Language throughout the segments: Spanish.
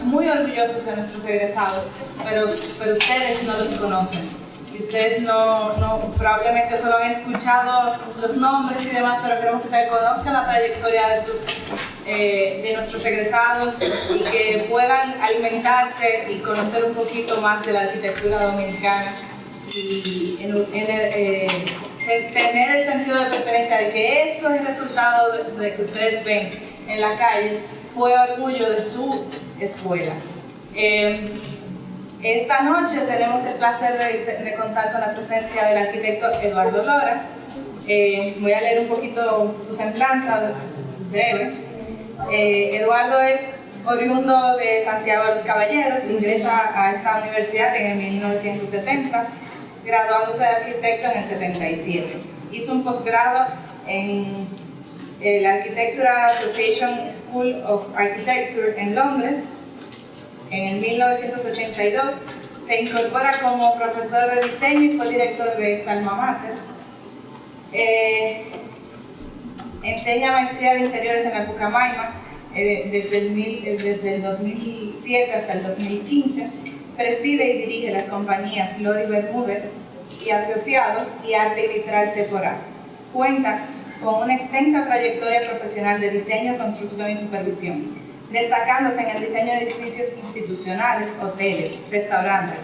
estamos muy orgullosos de nuestros egresados, pero ustedes no los conocen. Y ustedes probablemente solo han escuchado los nombres y demás, pero queremos que ustedes conozcan la trayectoria de nuestros egresados y que puedan alimentarse y conocer un poquito más de la arquitectura dominicana y tener el sentido de pertenencia de que eso es el resultado de que ustedes ven en las calles, fue orgullo de su escuela. Esta noche tenemos el placer de contar con la presencia del arquitecto Eduardo Lora. Voy a leer un poquito su semblanza breve. Eduardo es oriundo de Santiago de los Caballeros, ingresa a esta universidad en 1970, graduándose de arquitecto en el 77. Hizo un posgrado en la Architectural Association School of Architecture en Londres. En el 1982 se incorpora como profesor de diseño y fue director de esta alma mater. Enseña maestría de interiores en la Pucamaima desde el 2007 hasta el 2015. Preside y dirige las compañías Lori Bermúdez y Asociados y Arte y Vitral Sephora. Cuenta con una extensa trayectoria profesional de diseño, construcción y supervisión, destacándose en el diseño de edificios institucionales, hoteles, restaurantes,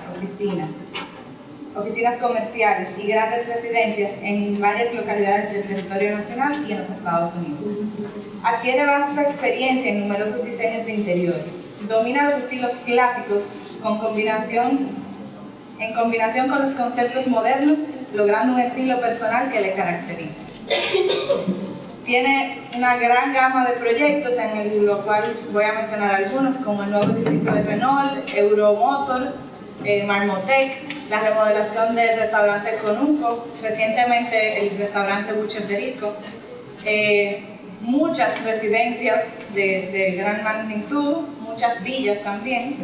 oficinas comerciales y grandes residencias en varias localidades del territorio nacional y en los Estados Unidos. Adquiere vasta experiencia en numerosos diseños de interiores. Domina los estilos clásicos en combinación con los conceptos modernos, logrando un estilo personal que le caracteriza. Tiene una gran gama de proyectos, en lo cual voy a mencionar algunos, como el nuevo edificio de Renault, Euromotors, Marmotec, la remodelación del restaurante Conuco, recientemente el restaurante Buche Perico, muchas residencias de gran magnitud, muchas villas también.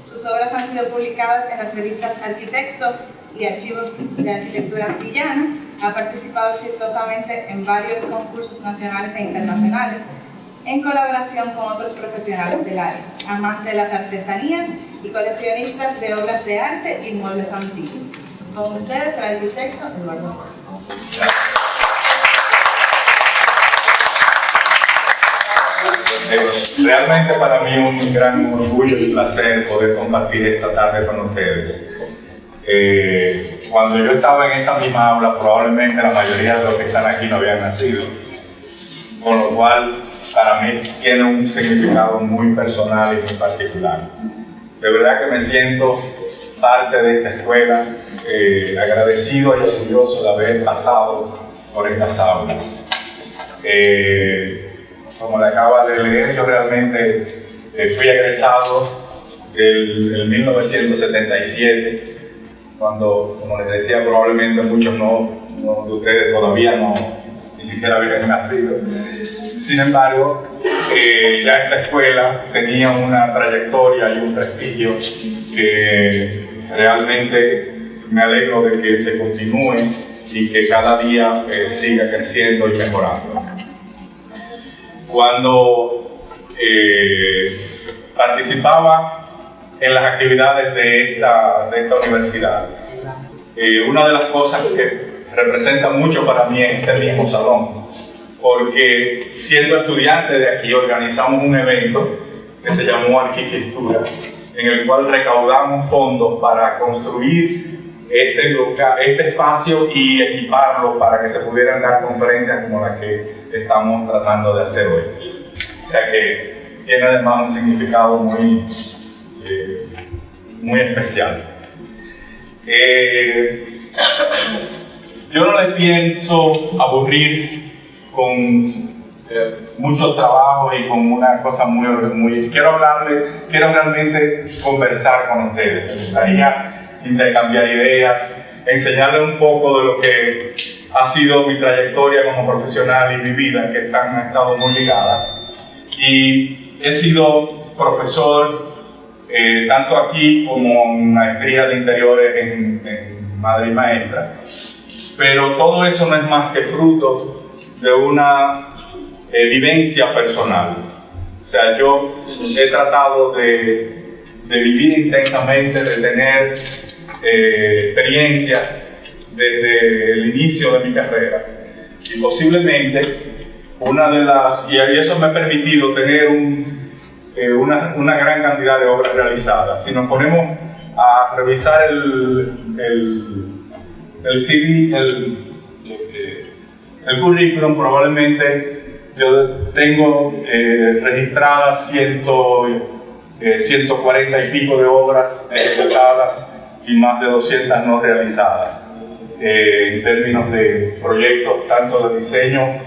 Sus obras han sido publicadas en las revistas Arquitecto y Archivos de Arquitectura Antillana. Ha participado exitosamente en varios concursos nacionales e internacionales en colaboración con otros profesionales del área, amantes de las artesanías y coleccionistas de obras de arte y muebles antiguos. Con ustedes, el arquitecto Eduardo. Realmente para mí es un gran orgullo y placer poder compartir esta tarde con ustedes. Cuando yo estaba en esta misma aula, probablemente la mayoría de los que están aquí no habían nacido, con lo cual para mí tiene un significado muy personal y muy particular. De verdad que me siento parte de esta escuela, agradecido y orgulloso de haber pasado por estas aulas. Como le acaba de leer, yo realmente fui egresado del 1977, cuando, como les decía, probablemente muchos de ustedes todavía ni siquiera habían nacido. Sin embargo, ya esta escuela tenía una trayectoria y un prestigio que realmente me alegro de que se continúe y que cada día siga creciendo y mejorando. Cuando participaba en las actividades de esta universidad, una de las cosas que representa mucho para mí es este mismo salón, porque siendo estudiante de aquí organizamos un evento que se llamó Arquitectura, en el cual recaudamos fondos para construir este espacio y equiparlo para que se pudieran dar conferencias como la que estamos tratando de hacer hoy. O sea que tiene además un significado muy especial. Yo no les pienso aburrir con muchos trabajos y con una cosa muy quiero realmente conversar con ustedes. Me gustaría intercambiar ideas, enseñarles un poco de lo que ha sido mi trayectoria como profesional y mi vida, que han estado muy ligadas. Y he sido profesor tanto aquí como en maestría de interiores en Madre y Maestra, pero todo eso no es más que fruto de una vivencia personal. O sea, yo he tratado de vivir intensamente, de tener experiencias desde el inicio de mi carrera. Y posiblemente y eso me ha permitido tener una gran cantidad de obras realizadas. Si nos ponemos a revisar el CD, el currículum, probablemente yo tengo registradas 140 y pico de obras ejecutadas y más de 200 no realizadas, en términos de proyectos tanto de diseño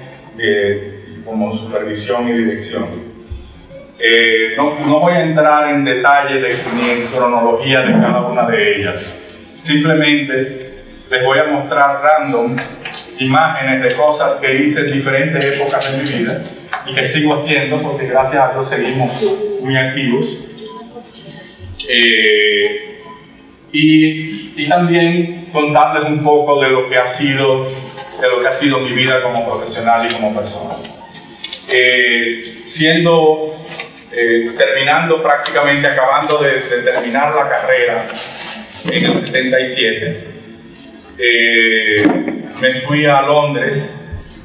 como supervisión y dirección. No voy a entrar en detalle ni en cronología de cada una de ellas. Simplemente les voy a mostrar random imágenes de cosas que hice en diferentes épocas de mi vida y que sigo haciendo porque gracias a Dios seguimos muy activos. Y también contarles un poco de lo que ha sido mi vida como profesional y como persona. Acabando de terminar la carrera en el 77, me fui a Londres,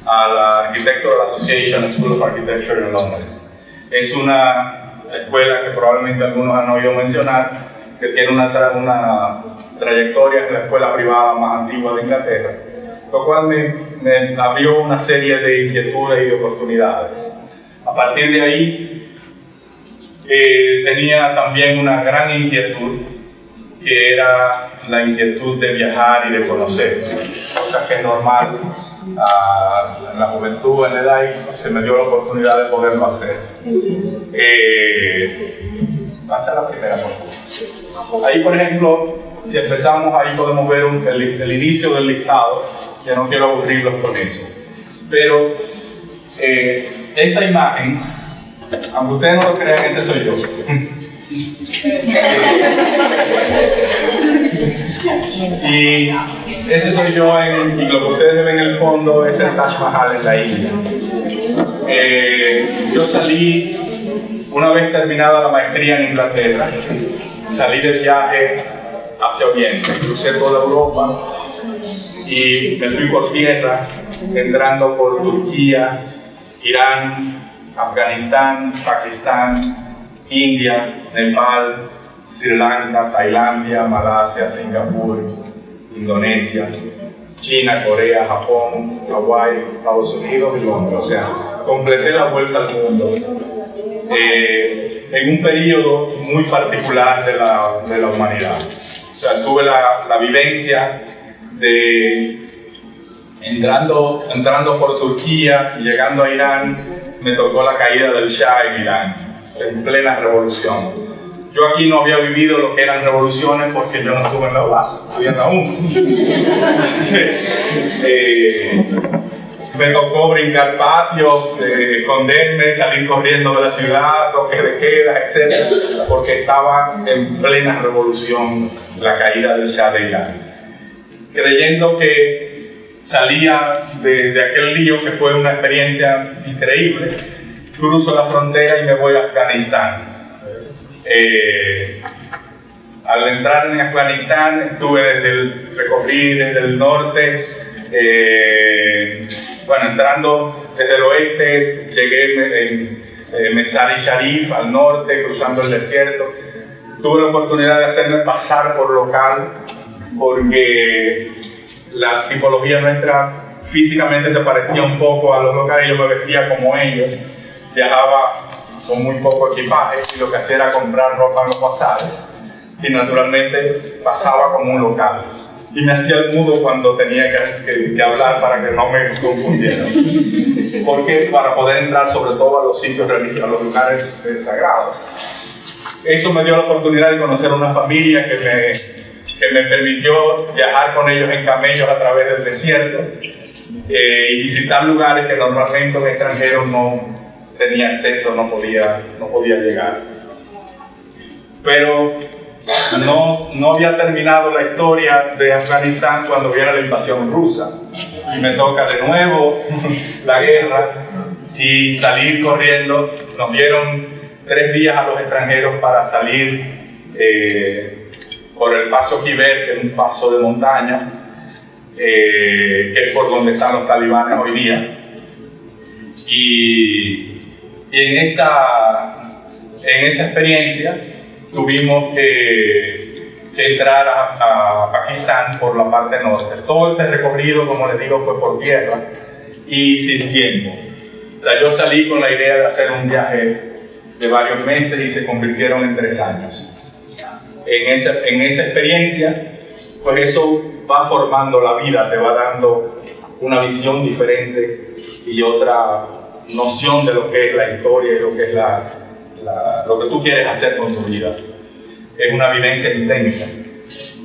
a la Architectural Association School of Architecture en Londres. Es una escuela que probablemente algunos han oído mencionar, que tiene una trayectoria en la escuela privada más antigua de Inglaterra, lo cual me abrió una serie de inquietudes y de oportunidades. A partir de ahí, tenía también una gran inquietud, que era la inquietud de viajar y de conocer, cosa que es normal en la juventud, en la edad, y se me dio la oportunidad de poderlo hacer. Pasa la primera, por favor. Ahí, por ejemplo, si empezamos, ahí podemos ver el inicio del listado. Ya no quiero aburrirlos con eso. Pero esta imagen, aunque ustedes no lo crean, ese soy yo. Y ese soy yo, y lo que ustedes ven en el fondo es el Taj Mahal en la India. Yo salí, una vez terminada la maestría en Inglaterra, salí de viaje hacia Oriente, crucé toda Europa y me fui por tierra, entrando por Turquía, Irán, Afganistán, Pakistán, India, Nepal, Sri Lanka, Tailandia, Malasia, Singapur, Indonesia, China, Corea, Japón, Hawái, Estados Unidos y Londres. O sea, completé la vuelta al mundo en un periodo muy particular de la humanidad. O sea, tuve la vivencia de entrando por Turquía y llegando a Irán, me tocó la caída del Shah en Irán, en plena revolución. Yo aquí no había vivido lo que eran revoluciones porque yo no estuve en la UAS, estudiando aún. Entonces, me tocó brincar patio, esconderme, salir corriendo de la ciudad, toque de queda, etc. Porque estaba en plena revolución la caída del Shah de Irán. Creyendo que salía de aquel lío, que fue una experiencia increíble, cruzo la frontera y me voy a Afganistán. Al entrar en Afganistán, recorrí desde el norte, entrando desde el oeste, llegué en Mesari Sharif, al norte, cruzando el desierto. Tuve la oportunidad de hacerme pasar por local, porque la tipología nuestra físicamente se parecía un poco a los locales. Yo me vestía como ellos, viajaba con muy poco equipaje y lo que hacía era comprar ropa en los bazares y naturalmente pasaba como un local y me hacía el mudo cuando tenía que hablar para que no me confundieran, porque para poder entrar sobre todo a los sitios religiosos, a los lugares sagrados. Eso me dio la oportunidad de conocer a una familia que me permitió viajar con ellos en camellos a través del desierto y visitar lugares que normalmente un extranjero no tenía acceso, no podía llegar. Pero no había terminado la historia de Afganistán cuando viene la invasión rusa y me toca de nuevo la guerra y salir corriendo. Nos dieron 3 días a los extranjeros para salir por el Paso Kiber, que es un paso de montaña, que es por donde están los talibanes hoy día. Y en esa experiencia tuvimos que entrar a Pakistán por la parte norte. Todo este recorrido, como les digo, fue por tierra y sin tiempo. O sea, yo salí con la idea de hacer un viaje de varios meses y se convirtieron en 3 años. En esa experiencia, pues eso va formando la vida, te va dando una visión diferente y otra noción de lo que es la historia y lo que es lo que tú quieres hacer con tu vida. Es una vivencia intensa.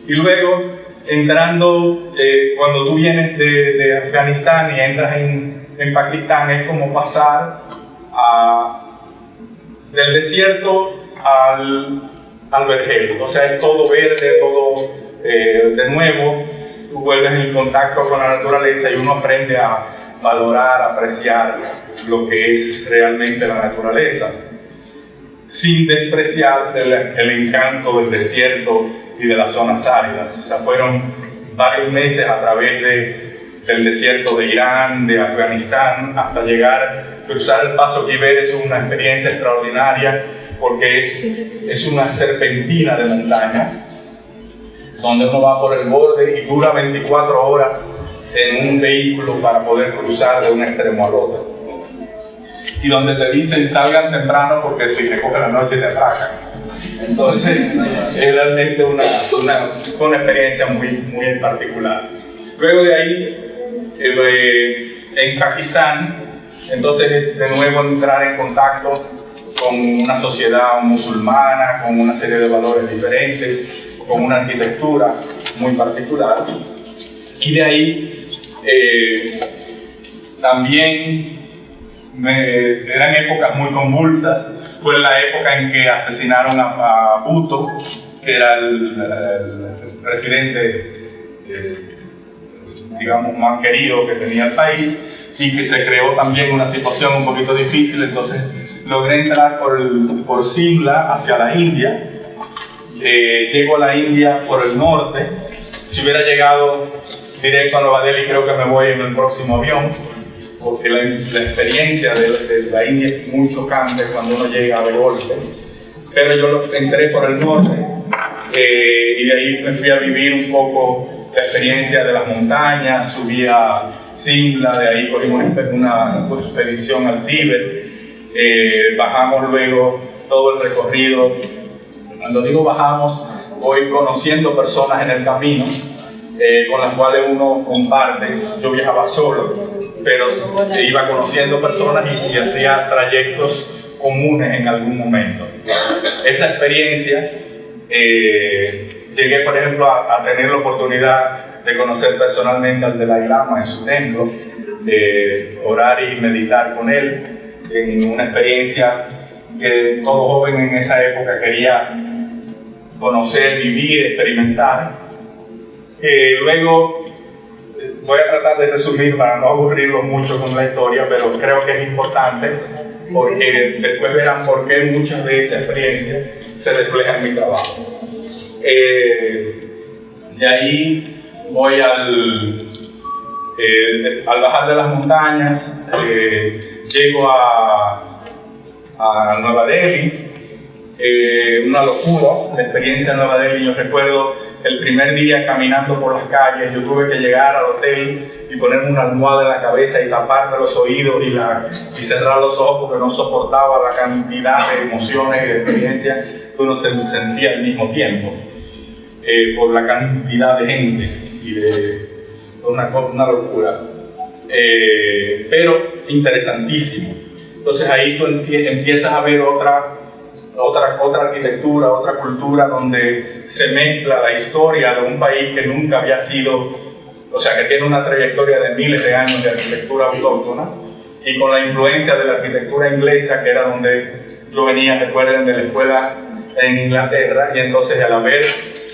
Y luego, entrando, cuando tú vienes de Afganistán y entras en Pakistán, es como pasar del desierto al vergel. O sea, es todo verde, todo de nuevo. Tú vuelves en contacto con la naturaleza y uno aprende a valorar, apreciar lo que es realmente la naturaleza, sin despreciar el encanto del desierto y de las zonas áridas. O sea, fueron varios meses a través del desierto de Irán, de Afganistán, hasta llegar, cruzar el Paso Kiber. Es una experiencia extraordinaria porque es una serpentina de montañas donde uno va por el borde y dura 24 horas en un vehículo para poder cruzar de un extremo al otro. Y donde te dicen salgan temprano porque si te coge la noche te atracan. Entonces es realmente una experiencia muy, muy particular. Luego de ahí, en Pakistán, entonces de nuevo entrar en contacto con una sociedad musulmana, con una serie de valores diferentes, con una arquitectura muy particular. Y de ahí también eran épocas muy convulsas. Fue la época en que asesinaron a Bhutto, que era el presidente, digamos, más querido que tenía el país, y que se creó también una situación un poquito difícil. Entonces logré entrar por Simla hacia la India. Llego a la India por el norte. Si hubiera llegado directo a Nueva Delhi, creo que me voy en el próximo avión, porque la experiencia de la India es muy chocante cuando uno llega de golpe. Pero yo entré por el norte y de ahí me fui a vivir un poco la experiencia de las montañas. Subí a Simla, de ahí cogimos una expedición al Tíbet. Bajamos luego todo el recorrido. Cuando digo bajamos, voy conociendo personas en el camino con las cuales uno comparte. Yo viajaba solo, pero iba conociendo personas y hacía trayectos comunes en algún momento. Esa experiencia, llegué por ejemplo a tener la oportunidad de conocer personalmente al Dalai Lama en su templo, orar y meditar con él, en una experiencia que todo joven en esa época quería conocer, vivir, experimentar. Luego voy a tratar de resumir para no aburrirlos mucho con la historia, pero creo que es importante porque después verán por qué muchas de esas experiencias se reflejan en mi trabajo. De ahí voy al bajar de las montañas, llego a Nueva Delhi. Una locura la experiencia de Nueva Delhi. Yo recuerdo el primer día caminando por las calles. Yo tuve que llegar al hotel y ponerme una almohada en la cabeza y taparme los oídos y cerrar los ojos porque no soportaba la cantidad de emociones y de experiencias que uno sentía al mismo tiempo, por la cantidad de gente y de una locura, pero interesantísimo. Entonces ahí tú empiezas a ver otra arquitectura, otra cultura donde se mezcla la historia de un país que nunca había sido, o sea, que tiene una trayectoria de miles de años de arquitectura autóctona, y con la influencia de la arquitectura inglesa, que era donde yo venía, recuerden, de la escuela en Inglaterra, y entonces al haber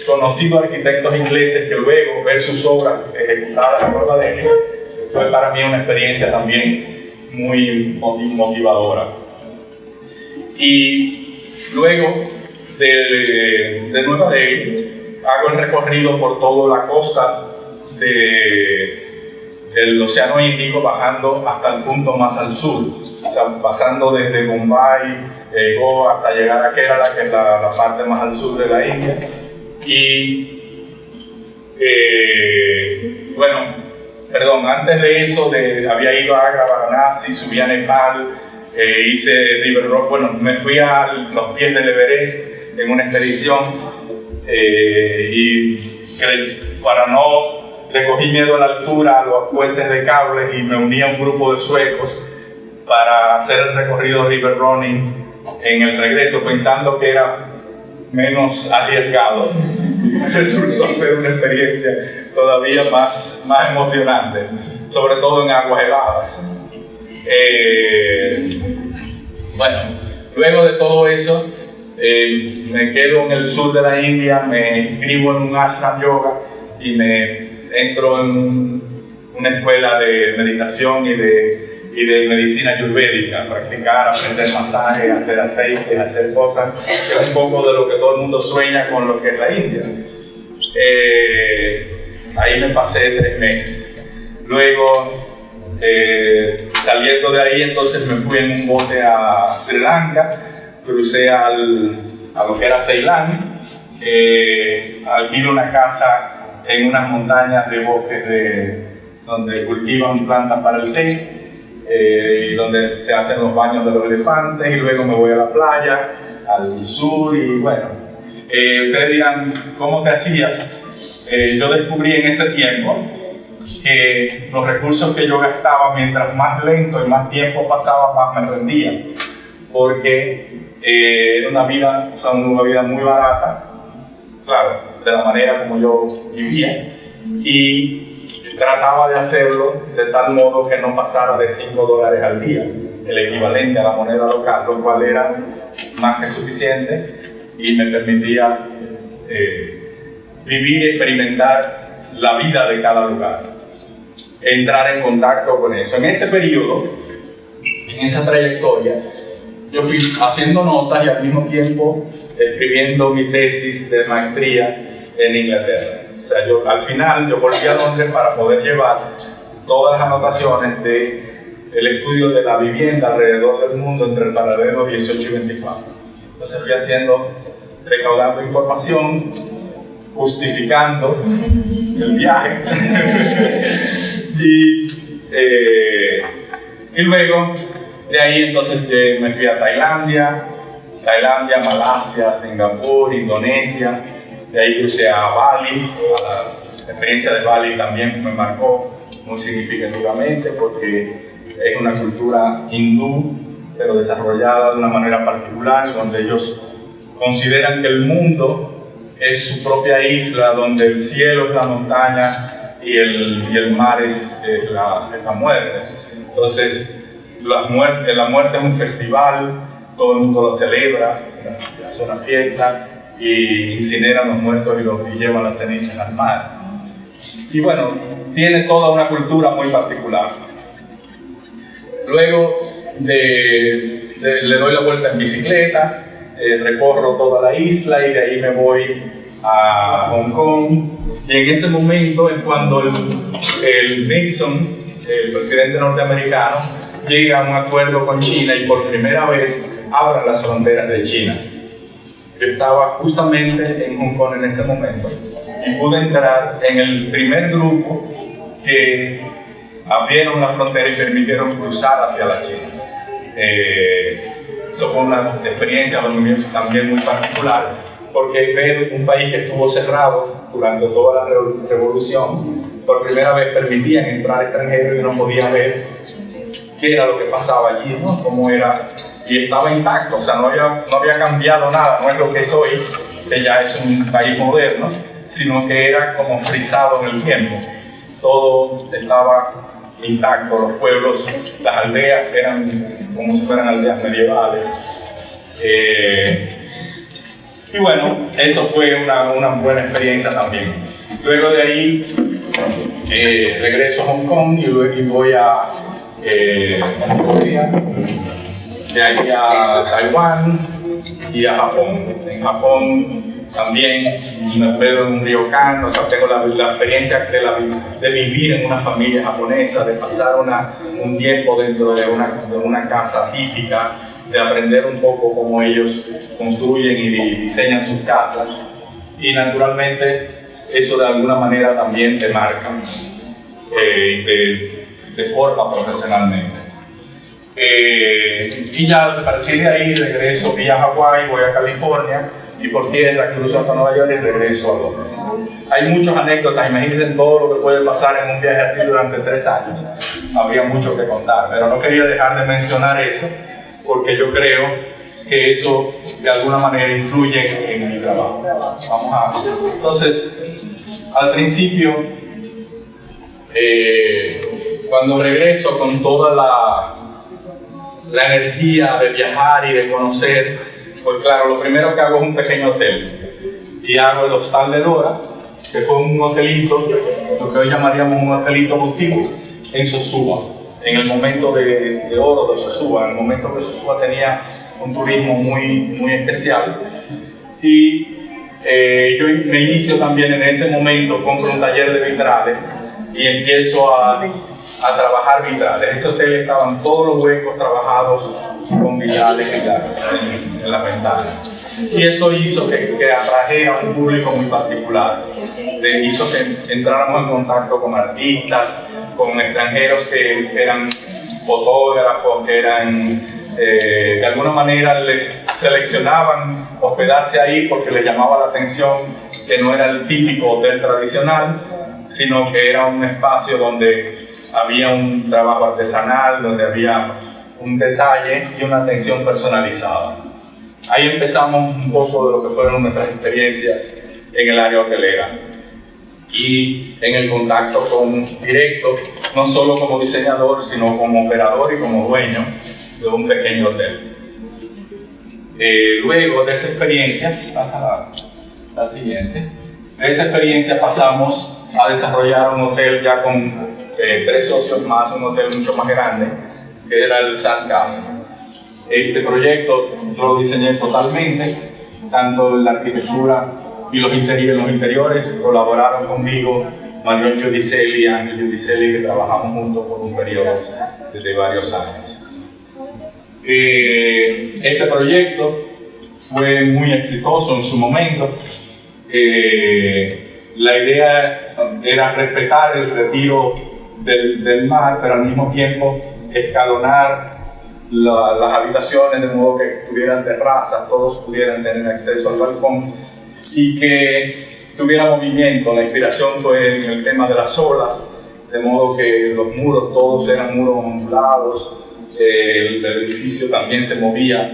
conocido arquitectos ingleses que luego ver sus obras ejecutadas en Nueva Delhi, fue para mí una experiencia también muy motivadora. Y luego de Nueva Delhi hago el recorrido por toda la costa del Océano Índico, bajando hasta el punto más al sur, o sea, pasando desde Bombay, Goa, hasta llegar a Kerala, que es la parte más al sur de la India. Y antes de eso había ido a Agra, Varanasi, subí a Nepal, hice River Rock, me fui a los pies del Everest en una expedición y para no le cogí miedo a la altura, a los puentes de cables, y me uní a un grupo de suecos para hacer el recorrido River Running en el regreso, pensando que era menos arriesgado. Resultó ser una experiencia todavía más emocionante, sobre todo en aguas heladas. Luego de todo eso, me quedo en el sur de la India, me inscribo en un ashram yoga y me entro en una escuela de meditación y de medicina ayurvédica, practicar, aprender masajes, hacer aceites, hacer cosas, que es un poco de lo que todo el mundo sueña con lo que es la India. Ahí me pasé 3 meses. Luego, saliendo de ahí, entonces me fui en un bote a Sri Lanka, crucé a lo que era Ceilán, alquilo una casa en unas montañas de bosques donde cultivan plantas para el té, y donde se hacen los baños de los elefantes, y luego me voy a la playa, al sur, y ustedes dirán, ¿cómo te hacías? Yo descubrí en ese tiempo que los recursos que yo gastaba, mientras más lento y más tiempo pasaba, más me rendía, porque era una vida muy barata, claro, de la manera como yo vivía, y trataba de hacerlo de tal modo que no pasara de $5 al día, el equivalente a la moneda local, lo cual era más que suficiente y me permitía vivir y experimentar la vida de cada lugar, entrar en contacto con eso. En ese periodo, en esa trayectoria, yo fui haciendo notas y al mismo tiempo escribiendo mi tesis de maestría en Inglaterra. O sea, al final yo volví a Londres para poder llevar todas las anotaciones del estudio de la vivienda alrededor del mundo entre el paralelo 18 y 24. Entonces fui recaudando información, justificando el viaje. y luego de ahí entonces me fui a Tailandia, Malasia, Singapur, Indonesia. De ahí crucé a Bali. La experiencia de Bali también me marcó muy significativamente porque es una cultura hindú, pero desarrollada de una manera particular, donde ellos consideran que el mundo es su propia isla, donde el cielo es la montaña y el mar es la muerte. Entonces, la muerte es un festival, todo el mundo lo celebra, es una fiesta, y incineran los muertos y llevan las cenizas al mar. Y tiene toda una cultura muy particular. Luego le doy la vuelta en bicicleta, recorro toda la isla y de ahí me voy a Hong Kong. Y en ese momento es cuando el Nixon, el presidente norteamericano, llega a un acuerdo con China y por primera vez abren las fronteras de China. Yo estaba justamente en Hong Kong en ese momento y pude entrar en el primer grupo que abrieron la frontera y permitieron cruzar hacia la China. Eso fue una experiencia también muy particular, porque ver un país que estuvo cerrado durante toda la revolución, por primera vez permitían entrar extranjeros y uno podía ver qué era lo que pasaba allí, ¿no? Cómo era. Y estaba intacto, o sea, no había cambiado nada, no es lo que es hoy, que ya es un país moderno, sino que era como frisado en el tiempo. Todo estaba intacto, los pueblos, las aldeas eran como si fueran aldeas medievales. Y eso fue una buena experiencia también. Luego de ahí regreso a Hong Kong y voy a Corea, de ahí a Taiwán y a Japón. En Japón también me hospedo en un ryokan, o sea, tengo la experiencia de vivir en una familia japonesa, de pasar un tiempo dentro de una casa típica, de aprender un poco cómo ellos construyen y diseñan sus casas. Y naturalmente eso de alguna manera también te marca y te forma profesionalmente. Y ya a partir de ahí regreso vía Hawái, voy a California y por tierra cruzo hasta Nueva York y regreso a Londres. Hay muchas anécdotas, imagínense todo lo que puede pasar en un viaje así durante 3 años. Habría mucho que contar, pero no quería dejar de mencionar eso porque yo creo que eso de alguna manera influye en mi trabajo. Entonces, al principio, cuando regreso con toda la energía de viajar y de conocer, pues claro, lo primero que hago es un pequeño hotel y hago el Hostal de Lora, que fue un hotelito, lo que hoy llamaríamos un hotelito boutique en Sosúa, en el momento de oro de Sosúa. En el momento que Sosúa tenía un turismo muy especial, y yo me inicio también en ese momento, compro un taller de vitrales y empiezo a trabajar vitrales. Ese hotel estaban todos los huecos trabajados con vitrales en la ventana, y eso hizo que atrajera a un público muy particular, hizo que entráramos en contacto con artistas, con extranjeros que eran fotógrafos, que eran de alguna manera les seleccionaban hospedarse ahí porque les llamaba la atención que no era el típico hotel tradicional, sino que era un espacio donde había un trabajo artesanal, donde había un detalle y una atención personalizada. Ahí empezamos un poco de lo que fueron nuestras experiencias en el área hotelera y en el contacto directo, no solo como diseñador, sino como operador y como dueño de un pequeño hotel. Luego de esa experiencia, pasa la siguiente, de esa experiencia pasamos a desarrollar un hotel ya con 3 socios más, un hotel mucho más grande, que era el San Casa. Este proyecto yo lo diseñé totalmente, tanto en la arquitectura y los interiores colaboraron conmigo Manuel Giudicelli y Ángel Giudicelli, que trabajamos juntos por un periodo de varios años. Este proyecto fue muy exitoso en su momento. La idea era respetar el retiro del mar, pero al mismo tiempo escalonar las habitaciones de modo que tuvieran terrazas, todos pudieran tener acceso al balcón y que tuviera movimiento. La inspiración fue en el tema de las olas, de modo que los muros todos eran muros ondulados. El edificio también se movía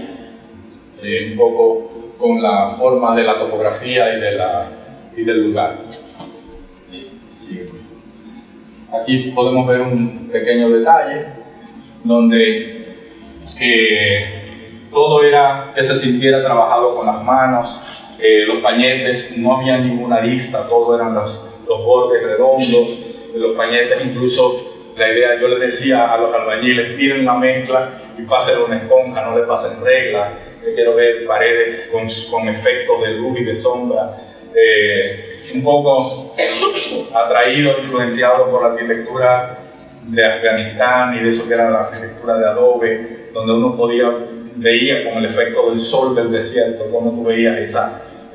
un poco con la forma de la topografía y del lugar. Aquí podemos ver un pequeño detalle donde todo era que se sintiera trabajado con las manos. Los pañetes, no había ninguna arista, todo eran los bordes redondos de los pañetes. Incluso la idea, yo les decía a los albañiles, piden la mezcla y pasen una esponja, no le pasen regla. Yo quiero ver paredes con efectos de luz y de sombra, un poco atraído, influenciado por la arquitectura de Afganistán y de eso que era la arquitectura de adobe, donde uno veía con el efecto del sol del desierto, como tú veías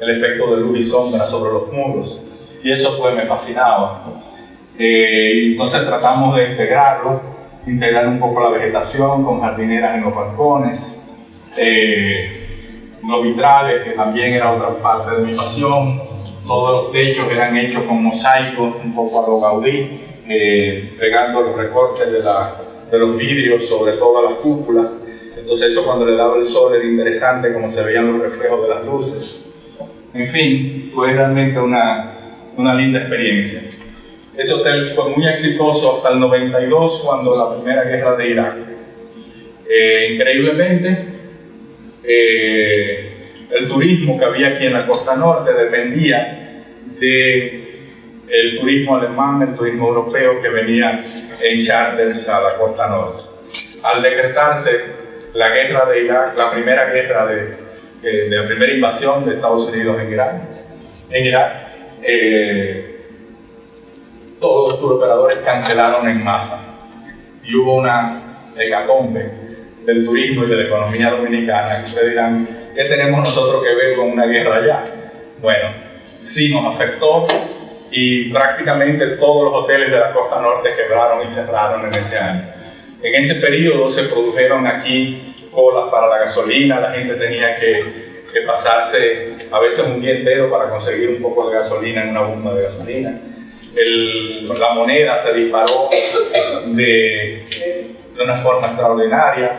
el efecto de luz y sombra sobre los muros, y eso pues me fascinaba. Entonces tratamos de integrar un poco la vegetación con jardineras en los balcones, los vitrales, que también era otra parte de mi pasión. Todos los techos eran hechos con mosaicos, un poco a lo Gaudí, pegando los recortes de los vidrios sobre todas las cúpulas. Entonces eso, cuando le daba el sol, era interesante como se veían los reflejos de las luces. En fin, fue realmente una linda experiencia. Ese hotel fue muy exitoso hasta el 92, cuando la primera guerra de Irak. Increíblemente, el turismo que había aquí en la costa norte dependía de el turismo alemán, el turismo europeo que venía en charters a la costa norte. Al decretarse la guerra de Irak, la primera guerra de la primera invasión de Estados Unidos en Irak, todos los turoperadores cancelaron en masa y hubo una hecatombe del turismo y de la economía dominicana. Que ustedes dirán, ¿qué tenemos nosotros que ver con una guerra allá? Bueno, sí nos afectó y prácticamente todos los hoteles de la costa norte quebraron y cerraron en ese año. En ese periodo se produjeron aquí colas para la gasolina, la gente tenía que pasarse a veces un día entero para conseguir un poco de gasolina en una bomba de gasolina. La moneda se disparó de una forma extraordinaria.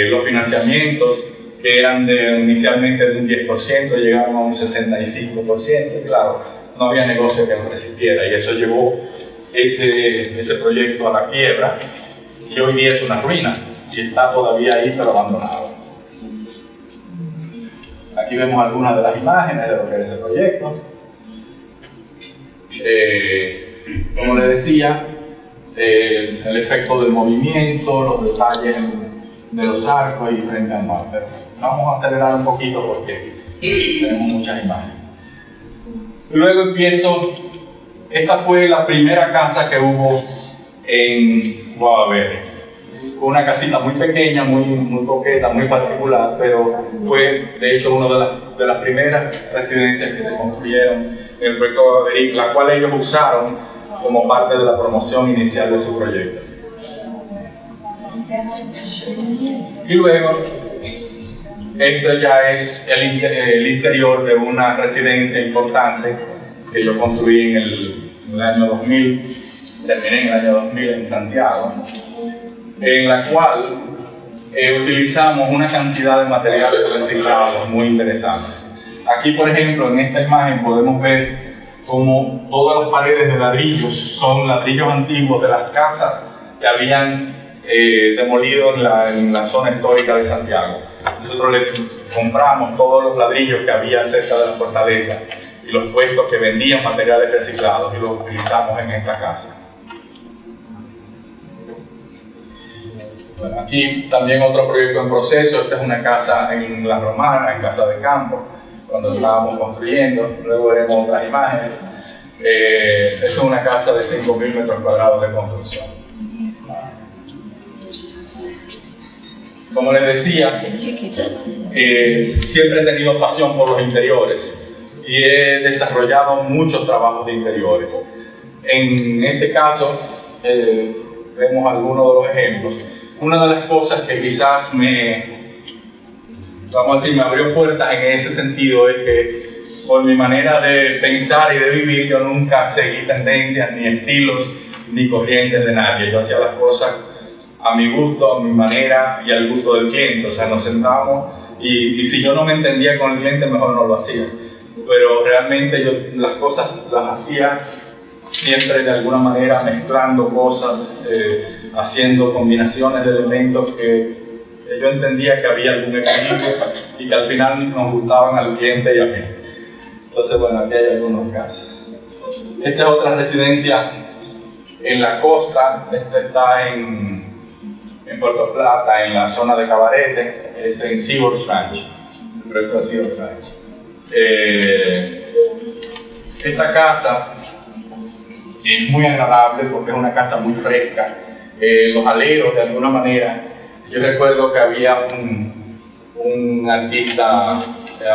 Los financiamientos, que eran inicialmente de un 10%, llegaron a un 65%, y claro, no había negocio que lo resistiera, y eso llevó ese proyecto a la quiebra, y hoy día es una ruina, y está todavía ahí, pero abandonado. Aquí vemos algunas de las imágenes de lo que es ese proyecto. Como les decía, el efecto del movimiento, los detalles de los arcos y frente al mar. Pero vamos a acelerar un poquito porque tenemos muchas imágenes. Luego empiezo. Esta fue la primera casa que hubo en Guavavere. Una casita muy pequeña, muy coqueta, muy particular, pero fue de hecho una de las primeras residencias que se construyeron en el proyecto Guavavere, la cual ellos usaron como parte de la promoción inicial de su proyecto. Y luego, esto ya es el interior de una residencia importante que yo construí en el año 2000, terminé en el año 2000 en Santiago, en la cual utilizamos una cantidad de materiales reciclados muy interesantes. Aquí, por ejemplo, en esta imagen podemos ver cómo todas las paredes de ladrillos son ladrillos antiguos de las casas que habían demolido en la zona histórica de Santiago. Nosotros le compramos todos los ladrillos que había cerca de la fortaleza y los puestos que vendían materiales reciclados y los utilizamos en esta casa. Bueno, aquí también otro proyecto en proceso. Esta es una casa en La Romana, en Casa de Campo, cuando estábamos construyendo. Luego veremos otras imágenes. Es una casa de 5.000 metros cuadrados de construcción. Como les decía, siempre he tenido pasión por los interiores y he desarrollado muchos trabajos de interiores. En este caso, vemos algunos de los ejemplos. Una de las cosas que quizás me abrió puertas en ese sentido es que por mi manera de pensar y de vivir, yo nunca seguí tendencias, ni estilos, ni corrientes de nadie. Yo hacía las cosas a mi gusto, a mi manera y al gusto del cliente. O sea, nos sentamos y si yo no me entendía con el cliente, mejor no lo hacía. Pero realmente yo las cosas las hacía siempre de alguna manera mezclando cosas, haciendo combinaciones de elementos que yo entendía que había algún equilibrio y que al final nos gustaban al cliente y a mí. Entonces, bueno, aquí hay algunos casos. Esta es otra residencia en la costa. Esta está en Puerto Plata, en la zona de Cabarete, es en Seaboard Ranch, el proyecto de Seaboard Ranch. Esta casa es muy agradable porque es una casa muy fresca. Los aleros, de alguna manera, yo recuerdo que había un artista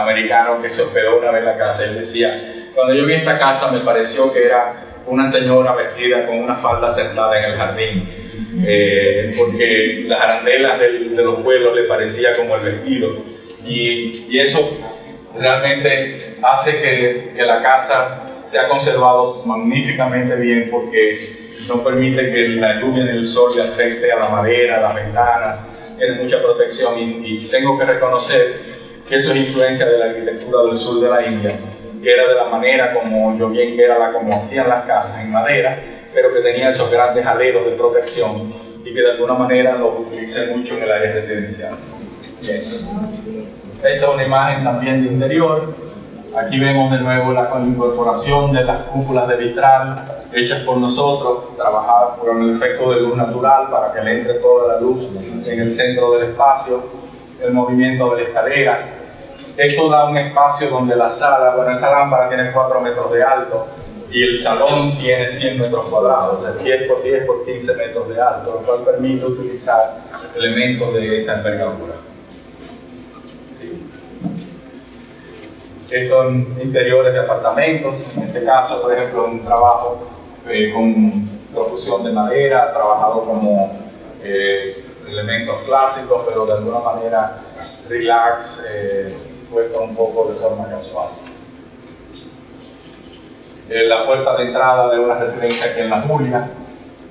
americano que se hospedó una vez en la casa. Él decía, cuando yo vi esta casa me pareció que era una señora vestida con una falda sentada en el jardín, porque las arandelas de los vuelos le parecía como el vestido, y eso realmente hace que la casa se ha conservado magníficamente bien, porque no permite que la lluvia ni el sol le afecte a la madera, a las ventanas, tiene mucha protección, y tengo que reconocer que eso es influencia de la arquitectura del sur de la India, que era de la manera como yo bien que era como hacían las casas en madera, pero que tenía esos grandes aleros de protección y que de alguna manera los utilicé mucho en el área residencial. Bien. Esta es una imagen también de interior. Aquí vemos de nuevo la incorporación de las cúpulas de vitral hechas por nosotros, trabajadas con el efecto de luz natural para que le entre toda la luz en el centro del espacio, el movimiento de la escalera. Esto da un espacio donde la sala, bueno, esa lámpara tiene 4 metros de alto y el salón tiene 100 metros cuadrados, de 10 por 10 por 15 metros de alto, lo cual permite utilizar elementos de esa envergadura. Estos son interiores de apartamentos, en este caso, por ejemplo, un trabajo con profusión de madera, trabajado como elementos clásicos, pero de alguna manera relax, puesto un poco de forma casual. La puerta de entrada de una residencia aquí en La Julia,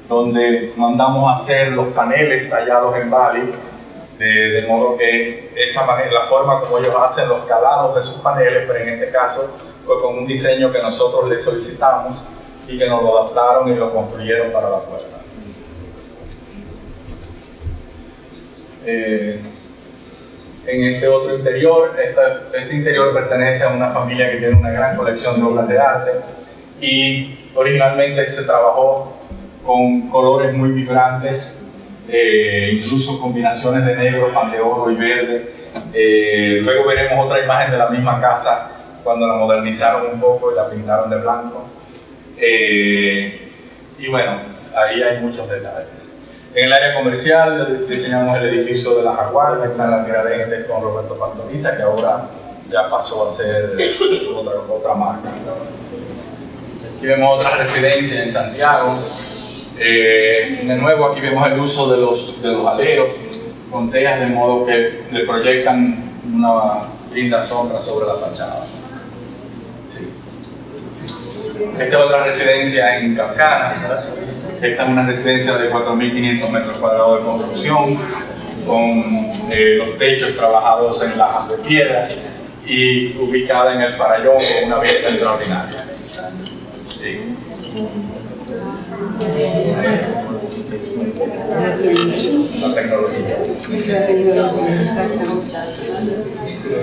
donde mandamos a hacer los paneles tallados en Bali, de modo que esa manera, la forma como ellos hacen los calados de sus paneles, pero en este caso fue con un diseño que nosotros les solicitamos y que nos lo adaptaron y lo construyeron para la puerta. En este otro interior, este interior pertenece a una familia que tiene una gran colección de obras de arte y originalmente se trabajó con colores muy vibrantes, incluso combinaciones de negro, pan de oro y verde. Luego veremos otra imagen de la misma casa cuando la modernizaron un poco y la pintaron de blanco. Y bueno, ahí hay muchos detalles. En el área comercial diseñamos el edificio de la Jaguar, que está en la Tiradentes con Roberto Pastoriza, que ahora ya pasó a ser otra marca. Aquí vemos otra residencia en Santiago. De nuevo aquí vemos el uso de los aleros con tejas, de modo que le proyectan una linda sombra sobre la fachada. Sí. Esta es otra residencia en Capcana. Esta es una residencia de 4.500 metros cuadrados de construcción, con los techos trabajados en lajas de piedra y ubicada en el Farallón con una vista extraordinaria. Sí. La tecnología.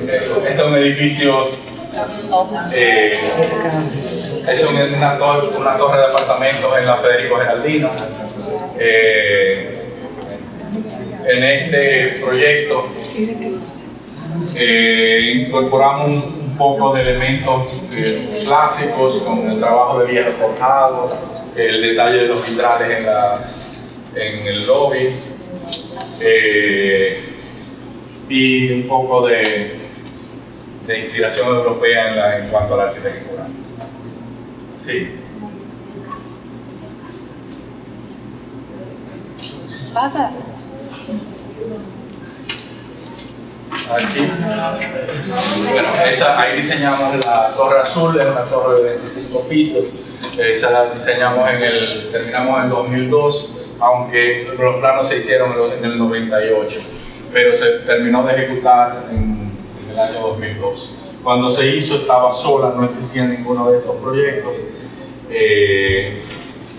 Este es un edificio, es una torre de apartamentos en la Federico Geraldino. En este proyecto incorporamos un poco de elementos clásicos, con el trabajo de hierro forjado, el detalle de los vitrales en el lobby, y un poco de inspiración europea en cuanto a la arquitectura. Sí. Pasa. Aquí, bueno, ahí diseñamos la torre azul, es una torre de 25 pisos. Esa la diseñamos terminamos en 2002, aunque los planos se hicieron en el 98, pero se terminó de ejecutar en el año 2002. Cuando se hizo estaba sola, no existía ninguno de estos proyectos.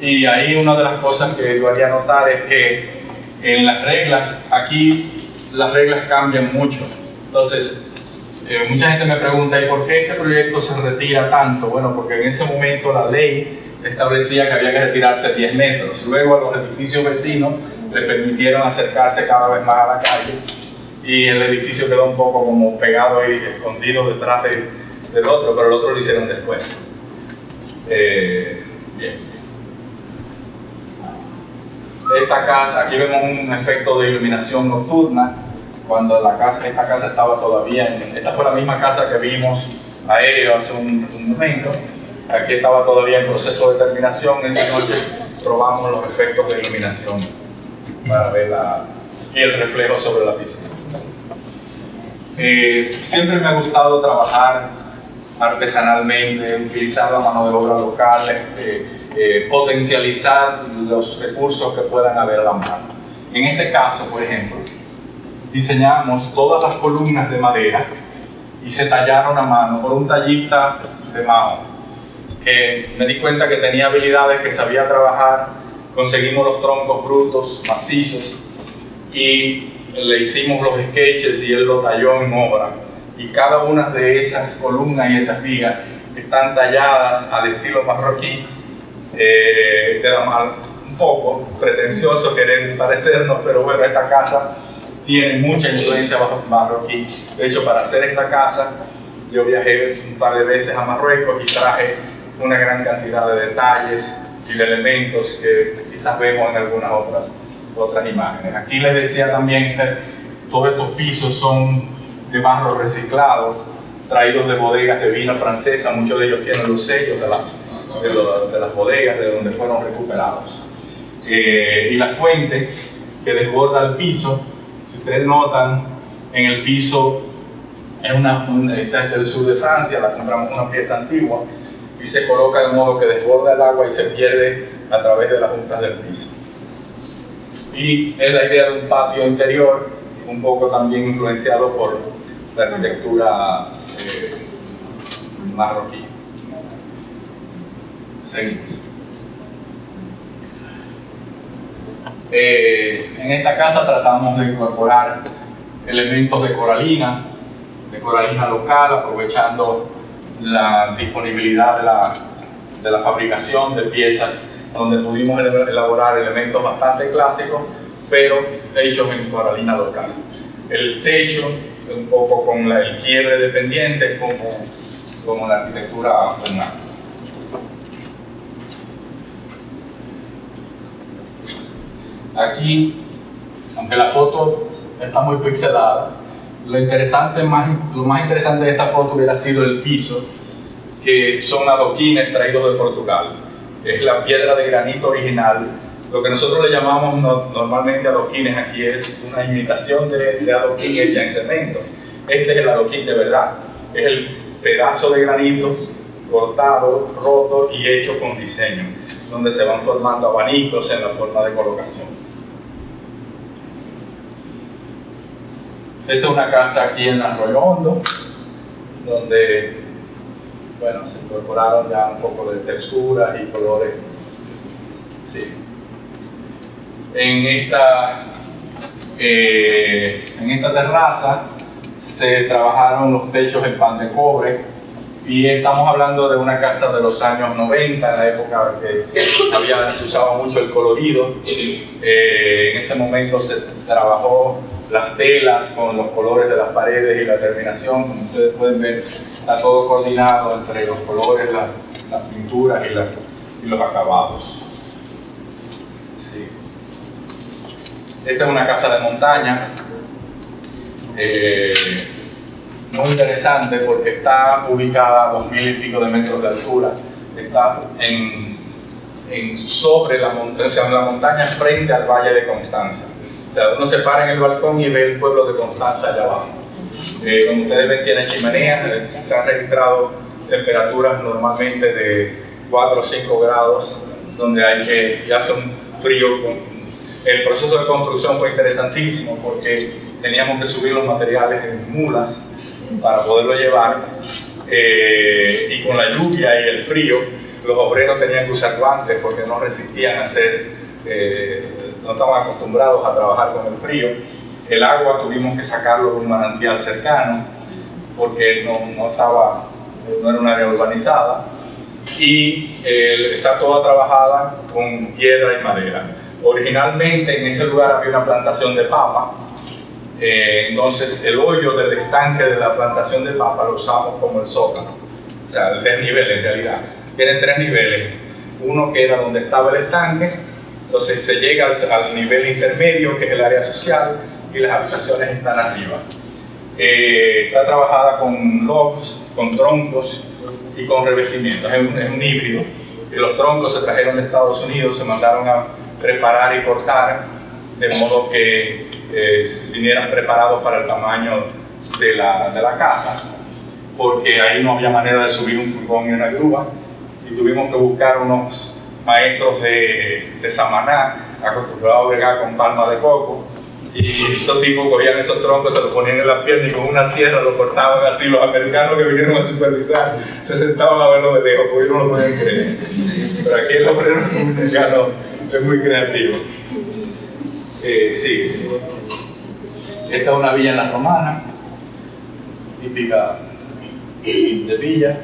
Y ahí una de las cosas que yo haría notar es que en las reglas, aquí las reglas cambian mucho. Entonces, mucha gente me pregunta, ¿y por qué este proyecto se retira tanto? Bueno, porque en ese momento la ley establecía que había que retirarse 10 metros. Luego a los edificios vecinos le permitieron acercarse cada vez más a la calle y el edificio quedó un poco como pegado ahí, escondido detrás del otro, pero el otro lo hicieron después. Bien. Esta casa, aquí vemos un efecto de iluminación nocturna, cuando esta casa estaba todavía, esta fue la misma casa que vimos aéreo hace un momento, aquí estaba todavía en proceso de terminación. Esa noche probamos los efectos de iluminación para ver y el reflejo sobre la piscina. Siempre me ha gustado trabajar artesanalmente, utilizar la mano de obra local, potencializar los recursos que puedan haber a la mano. En este caso, por ejemplo, diseñamos todas las columnas de madera y se tallaron a mano por un tallista de Mao, que me di cuenta que tenía habilidades, que sabía trabajar. Conseguimos los troncos brutos, macizos, y le hicimos los sketches y él lo talló en obra y cada una de esas columnas y esas vigas están talladas al estilo marroquí. Queda un poco pretencioso querer parecernos, pero bueno, esta casa tiene mucha influencia marroquí. De hecho, para hacer esta casa, yo viajé un par de veces a Marruecos y traje una gran cantidad de detalles y de elementos que quizás vemos en algunas otras imágenes. Aquí les decía también que todos estos pisos son de barro reciclado, traídos de bodegas de vino francesa. Muchos de ellos tienen los sellos de las bodegas de donde fueron recuperados. Y la fuente que desborda el piso, si ustedes notan, en el piso esta es del sur de Francia, la compramos una pieza antigua y se coloca de modo que desborda el agua y se pierde a través de las juntas del piso. Y es la idea de un patio interior, un poco también influenciado por la arquitectura marroquí. Seguimos. En esta casa tratamos de incorporar elementos de coralina local, aprovechando la disponibilidad de la fabricación de piezas, donde pudimos elaborar elementos bastante clásicos, pero hechos en coralina local. El techo, un poco con el quiebre de pendientes, como la arquitectura humana. Aquí, aunque la foto está muy pixelada, lo más interesante de esta foto hubiera sido el piso, que son adoquines traídos de Portugal. Es la piedra de granito original. Lo que nosotros le llamamos normalmente adoquines aquí es una imitación de adoquín hecha en cemento. Este es el adoquín de verdad. Es el pedazo de granito cortado, roto y hecho con diseño, donde se van formando abanicos en la forma de colocación. Esta es una casa aquí en Arroyo Hondo, donde se incorporaron ya un poco de texturas y colores. Sí. En esta terraza se trabajaron los techos en pan de cobre, y estamos hablando de una casa de los años 90, en la época que se usaba mucho el colorido. En ese momento se trabajó las telas con los colores de las paredes y la terminación. Como ustedes pueden ver, está todo coordinado entre los colores, las pinturas y los acabados. Sí. Esta es una casa de montaña, muy interesante porque está ubicada a 2000 y pico de metros de altura. Está sobre la montaña, o sea, en la montaña frente al Valle de Constanza. O sea, uno se para en el balcón y ve el pueblo de Constanza allá abajo. Como ustedes ven, tiene chimeneas. Se han registrado temperaturas normalmente de 4 o 5 grados, donde hace un frío. El proceso de construcción fue interesantísimo porque teníamos que subir los materiales en mulas para poderlo llevar, y con la lluvia y el frío, los obreros tenían que usar guantes porque no resistían no estaban acostumbrados a trabajar con el frío. El agua tuvimos que sacarlo de un manantial cercano porque no era un área urbanizada, y está toda trabajada con piedra y madera. Originalmente en ese lugar había una plantación de papa, entonces el hoyo del estanque de la plantación de papa lo usamos como el sótano, o sea, el desnivel en realidad. Tiene 3 niveles, uno que era donde estaba el estanque, entonces se llega al nivel intermedio, que es el área social, y las habitaciones están arriba. Está trabajada con logs, con troncos y con revestimientos, es un híbrido. Y los troncos se trajeron de Estados Unidos, se mandaron a preparar y cortar, de modo que vinieran preparados para el tamaño de la casa, porque ahí no había manera de subir un furgón y una grúa, y tuvimos que buscar unos maestros de Samaná, acostumbrados a bregar con palma de coco, y estos tipos cogían esos troncos, se los ponían en la pierna y con una sierra lo cortaban así. Los americanos que vinieron a supervisar se sentaban a verlo de lejos porque no lo podían creer. Pero aquí el obrero dominicano es muy creativo. Sí. Esta es una villa en La Romana, típica de Villa.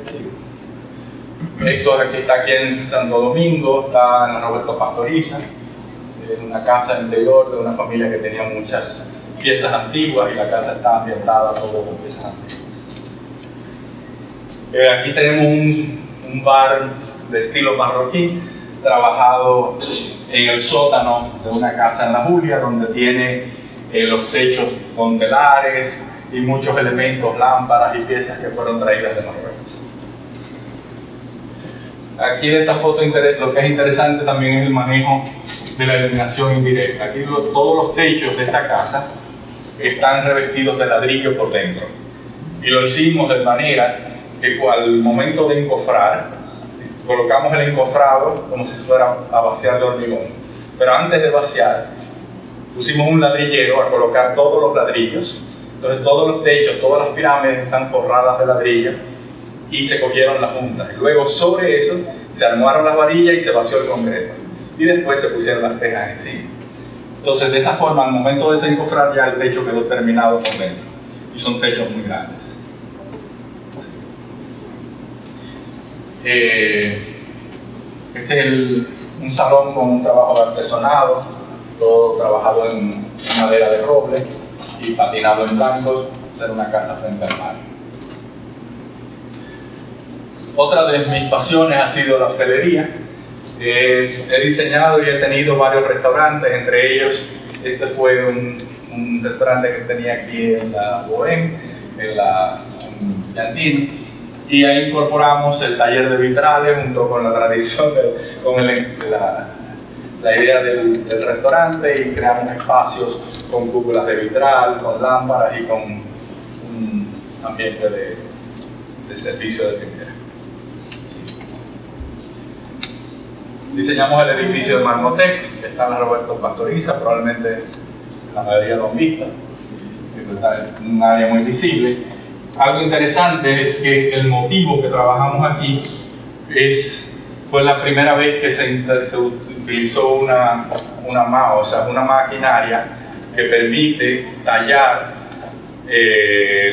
Héctor está aquí en Santo Domingo, está en la Roberto Pastoriza, es una casa interior de una familia que tenía muchas piezas antiguas y la casa está ambientada todo con piezas antiguas. Aquí tenemos un bar de estilo marroquí, trabajado en el sótano de una casa en La Julia, donde tiene los techos con telares y muchos elementos, lámparas y piezas que fueron traídas de Marruecos. Aquí de esta foto lo que es interesante también es el manejo de la iluminación indirecta. Aquí todos los techos de esta casa están revestidos de ladrillo por dentro. Y lo hicimos de manera que al momento de encofrar, colocamos el encofrado como si fuera a vaciar de hormigón. Pero antes de vaciar, pusimos un ladrillero a colocar todos los ladrillos. Entonces todos los techos, todas las pirámides están forradas de ladrillo y se cogieron las juntas. Y luego sobre eso se armaron las varillas y se vació el concreto. Y después se pusieron las tejas encima. Entonces de esa forma, al momento de desencofrar ya el techo quedó terminado por dentro. Y son techos muy grandes. Este es un salón con un trabajo de artesonado, todo trabajado en madera de roble y patinado en blancos, ser una casa frente al mar. Otra de mis pasiones ha sido la hostelería. He diseñado y he tenido varios restaurantes, entre ellos este fue un restaurante que tenía aquí en la Bohème, en Yandini, y ahí incorporamos el taller de vitrales junto con la tradición, la idea del restaurante, y creamos espacios con cúpulas de vitral, con lámparas y con un ambiente de servicio de primera. Diseñamos el edificio de Marmotec, que está en la Roberto Pastoriza, probablemente la mayoría lo han visto, está en un área muy visible. Algo interesante es que el motivo que trabajamos aquí fue la primera vez que se utilizó una maquinaria que permite tallar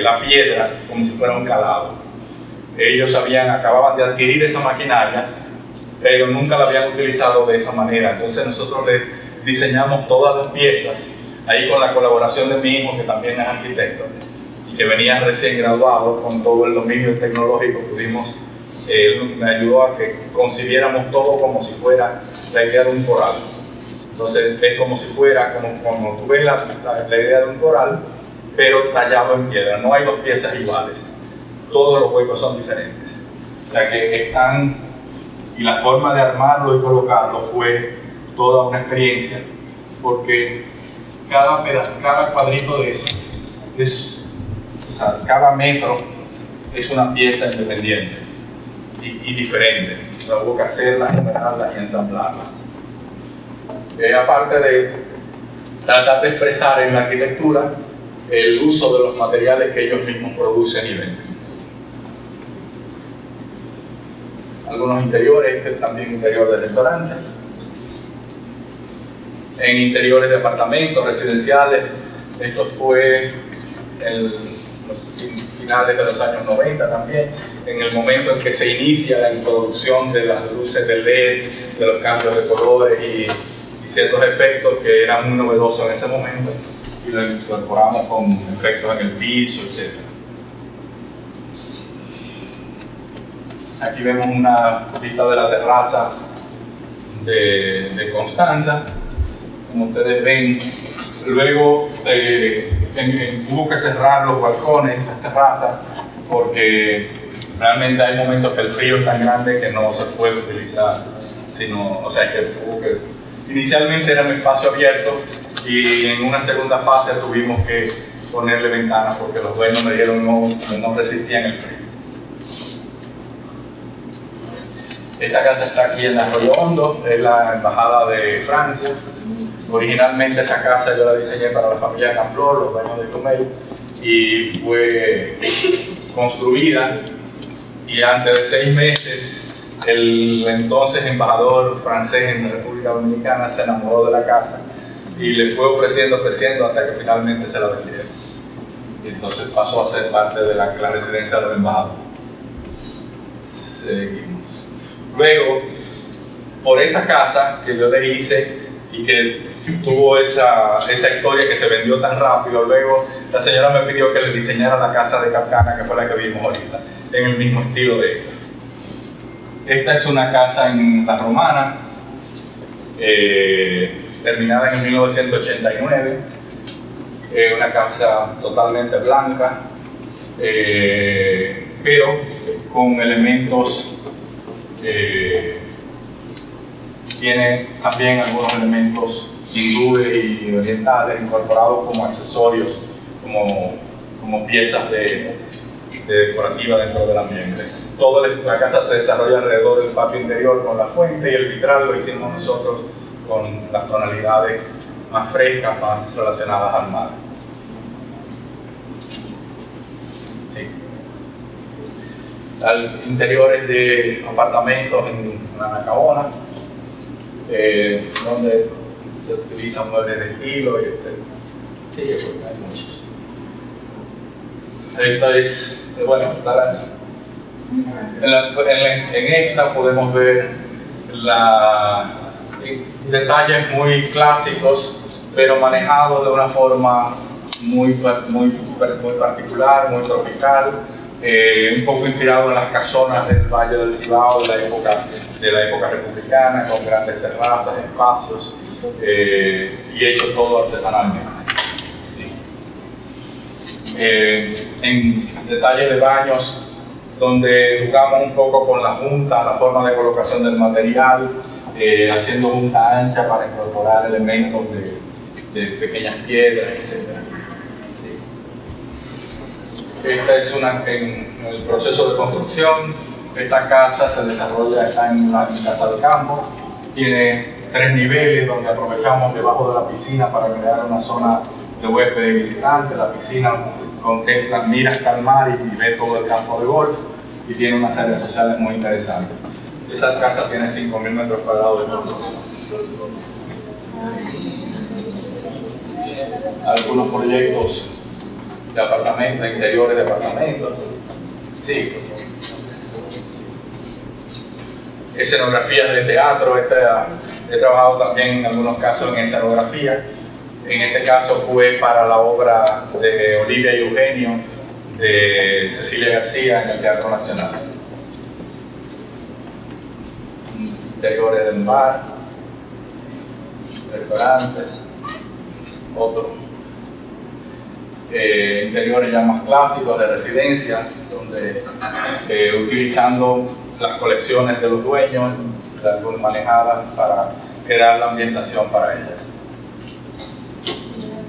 la piedra como si fuera un calado. Ellos acababan de adquirir esa maquinaria, pero nunca la habían utilizado de esa manera. Entonces nosotros les diseñamos todas las piezas, ahí con la colaboración de mi hijo, que también es arquitecto, y que venía recién graduado con todo el dominio tecnológico. Él me ayudó a que concibiéramos todo como si fuera la idea de un coral. Entonces es como si fuera, como tú ves la idea de un coral, pero tallado en piedra. No hay dos piezas iguales, todos los huecos son diferentes. O sea que y la forma de armarlo y colocarlo fue toda una experiencia, porque cada cuadrito de eso cada metro es una pieza independiente y diferente. O sea, hubo que hacerlas, numerarlas y ensamblarlas. Aparte de tratar de expresar en la arquitectura el uso de los materiales que ellos mismos producen y venden. Algunos interiores, este también interior de restaurantes, en interiores de apartamentos residenciales. Esto fue en los finales de los años 90 también, en el momento en que se inicia la introducción de las luces de LED, de los cambios de colores y ciertos efectos que eran muy novedosos en ese momento, y lo incorporamos con efectos en el piso, etc. Aquí vemos una vista de la terraza de Constanza. Como ustedes ven, luego hubo que cerrar los balcones, las terrazas, porque realmente hay momentos que el frío es tan grande que no se puede utilizar, inicialmente era un espacio abierto y en una segunda fase tuvimos que ponerle ventanas porque los dueños me dijeron no resistían el frío. Esta casa está aquí en Arroyo Hondo, es la embajada de Francia. Originalmente esa casa yo la diseñé para la familia Camplor, los dueños de Comel, y fue construida, y antes de 6 meses el entonces embajador francés en la República Dominicana se enamoró de la casa y le fue ofreciendo hasta que finalmente se la vendieron. y entonces pasó a ser parte de la residencia del embajador. Seguimos. Luego, por esa casa que yo le hice y que tuvo esa historia que se vendió tan rápido, luego la señora me pidió que le diseñara la casa de Capcana, que fue la que vimos ahorita, en el mismo estilo de esta. Esta es una casa en La Romana, terminada en 1989, una casa totalmente blanca, pero con elementos, tiene también algunos elementos hindúes y orientales incorporados como accesorios, como piezas decorativas dentro del ambiente. Toda la casa se desarrolla alrededor del patio interior con la fuente, y el vitral lo hicimos nosotros con las tonalidades más frescas, más relacionadas al mar. Sí. Interiores de apartamentos en Anacaona, donde se utilizan muebles de estilo y etc. Sí, porque hay muchos. Esta es, bueno, en esta podemos ver detalles muy clásicos, pero manejados de una forma muy particular, muy tropical, un poco inspirado en las casonas del Valle del Cibao de la época republicana, con grandes terrazas, espacios, y hecho todo artesanalmente. En detalles de baños, donde jugamos un poco con la junta, la forma de colocación del material, haciendo junta ancha para incorporar elementos de pequeñas piedras, etc. Esta es en el proceso de construcción. Esta casa se desarrolla, está en la casa de campo, tiene 3 niveles donde aprovechamos debajo de la piscina para crear una zona de huéspedes y visitantes. La piscina contempla, mira hasta el mar y ve todo el campo de golf, y tiene unas áreas sociales muy interesantes. Esa casa tiene 5.000 metros cuadrados de construcción. Algunos proyectos de apartamentos, de interiores de apartamentos. Sí. Escenografías de teatro. He trabajado también en algunos casos en escenografía. En este caso fue para la obra de Olivia y Eugenio de Cecilia García en el Teatro Nacional. Interiores del bar, restaurantes, otros. Interiores ya más clásicos de residencia, donde utilizando las colecciones de los dueños, manejadas para crear la ambientación para ellas.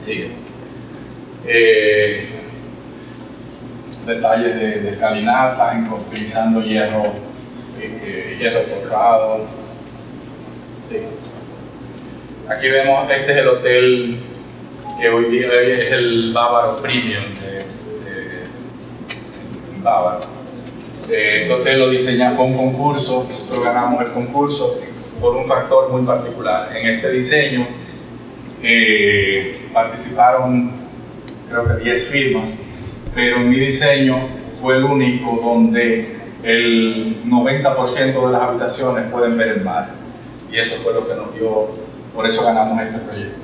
Sí. Detalles de escalinatas, utilizando hierro forjado. Sí. Aquí vemos, este es el hotel que hoy día es el Bávaro Premium de Bávaro. Este hotel lo diseñamos con un concurso, nosotros ganamos el concurso por un factor muy particular. En este diseño participaron creo que 10 firmas, pero mi diseño fue el único donde el 90% de las habitaciones pueden ver el mar, y eso fue lo que nos dio, por eso ganamos este proyecto.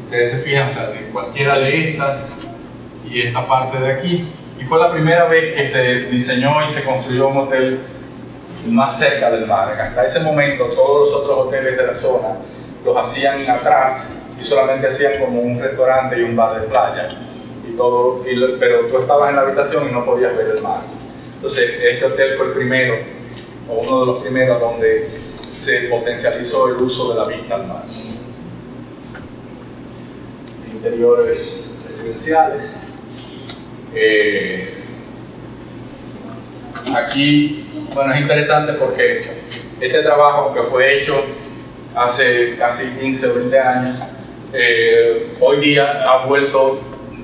Ustedes se fijan, o sea, de cualquiera de estas y esta parte de aquí, y fue la primera vez que se diseñó y se construyó un hotel más cerca del mar. Hasta ese momento todos los otros hoteles de la zona los hacían atrás y solamente hacían como un restaurante y un bar de playa, pero tú estabas en la habitación y no podías ver el mar. Entonces este hotel fue el primero, o uno de los primeros, donde se potencializó el uso de la vista al mar. Interiores residenciales. Aquí, bueno, es interesante porque este trabajo que fue hecho hace casi 15 o 20 años, hoy día ha vuelto,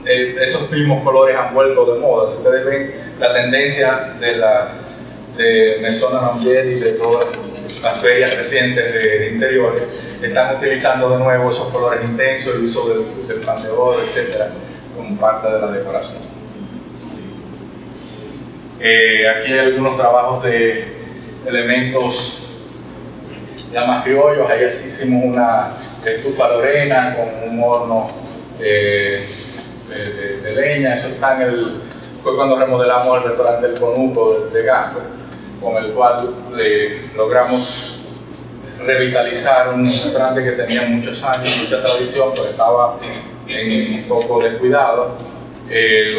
esos mismos colores han vuelto de moda. Si ustedes ven la tendencia de Maison Langer y de todas las ferias recientes de interiores, están utilizando de nuevo esos colores intensos, el uso del pan de oro, etc., como parte de la decoración. Aquí hay algunos trabajos de elementos ya más criollos. Ahí así hicimos una estufa lorena con un horno de leña. Eso está fue cuando remodelamos el restaurante El Conuco de Gasco, con el cual logramos revitalizar un restaurante que tenía muchos años, mucha tradición, pero estaba un poco descuidado.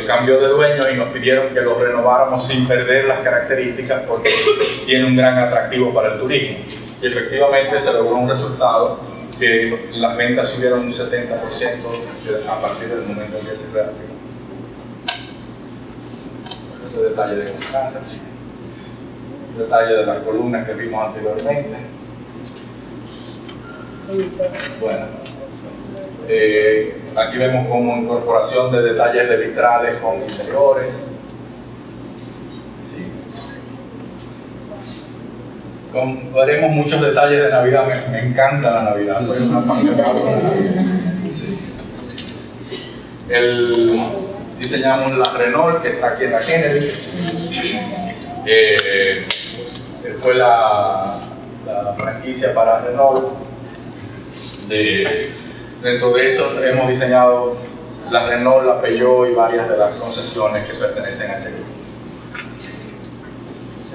Cambió de dueño y nos pidieron que lo renováramos sin perder las características, porque tiene un gran atractivo para el turismo. Y efectivamente se logró un resultado que las ventas subieron un 70% a partir del momento en que se reactivó. Ese detalle de constancia, sí. Detalle de las columnas que vimos anteriormente. Bueno, aquí vemos como incorporación de detalles de vitrales con interiores. Sí. Veremos muchos detalles de Navidad. Me encanta la Navidad, soy un apasionado de la Navidad. Sí. Diseñamos la Renault, que está aquí en la Kennedy. Fue la franquicia para Renault. Dentro de eso hemos diseñado la Renault, la Peugeot y varias de las concesiones que pertenecen a ese grupo.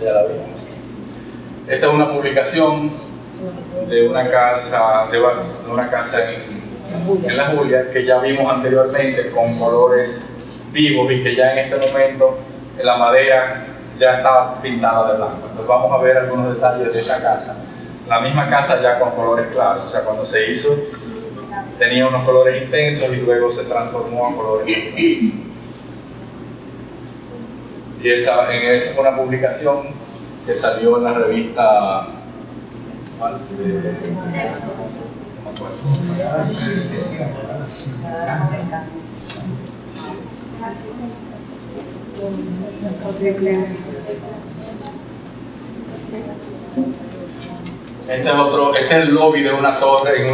Ya la vimos. Esta es una publicación de una casa, en La Julia, que ya vimos anteriormente con colores vivos y que ya en este momento la madera ya está pintada de blanco. Entonces vamos a ver algunos detalles de esta casa. La misma casa ya con colores claros, o sea, cuando se hizo tenía unos colores intensos y luego se transformó a colores claros. Y esa fue una publicación que salió en la revista, ¿cuál? No me acuerdo. Este es el lobby de una torre en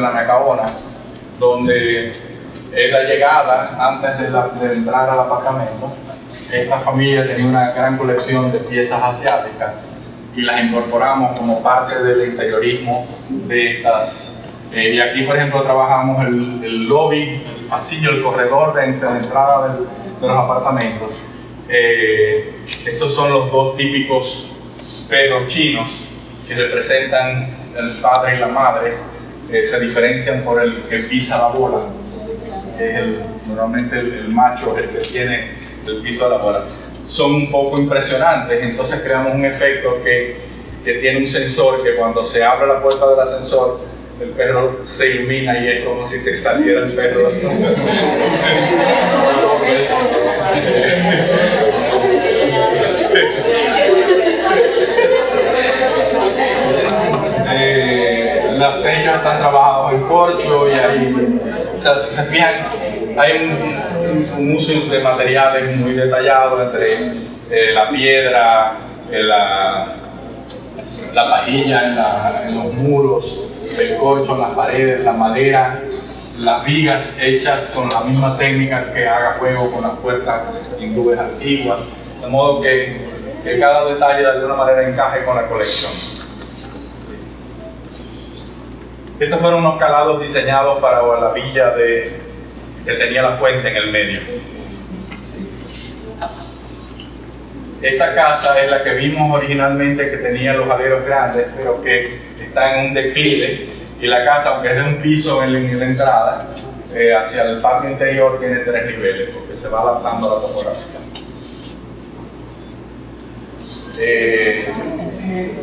la Nacaona, donde es la llegada antes de entrar al apartamento. Esta familia tenía una gran colección de piezas asiáticas y las incorporamos como parte del interiorismo de estas. Y aquí, por ejemplo, trabajamos el lobby, el pasillo, el corredor de entrada de los apartamentos. Estos son los dos típicos perros chinos que representan el padre y la madre. Se diferencian por el que pisa la bola, que es normalmente el macho el que tiene el piso de la bola. Son un poco impresionantes, entonces creamos un efecto que tiene un sensor que cuando se abre la puerta del ascensor, el perro se ilumina y es como si te saliera el perro. Las techos están trabajados en corcho y hay, o sea, si se fijan, hay un uso de materiales muy detallado entre la piedra, la pajilla en los muros, el corcho en las paredes, la madera, las vigas hechas con la misma técnica que haga juego con las puertas hindúes antiguas, de modo que cada detalle de alguna manera encaje con la colección. Estos fueron unos calados diseñados para la villa que tenía la fuente en el medio. Esta casa es la que vimos originalmente, que tenía los aleros grandes, pero que está en un declive. Y la casa, aunque es de un piso en la entrada, hacia el patio interior tiene 3 niveles, porque se va adaptando a la topografía.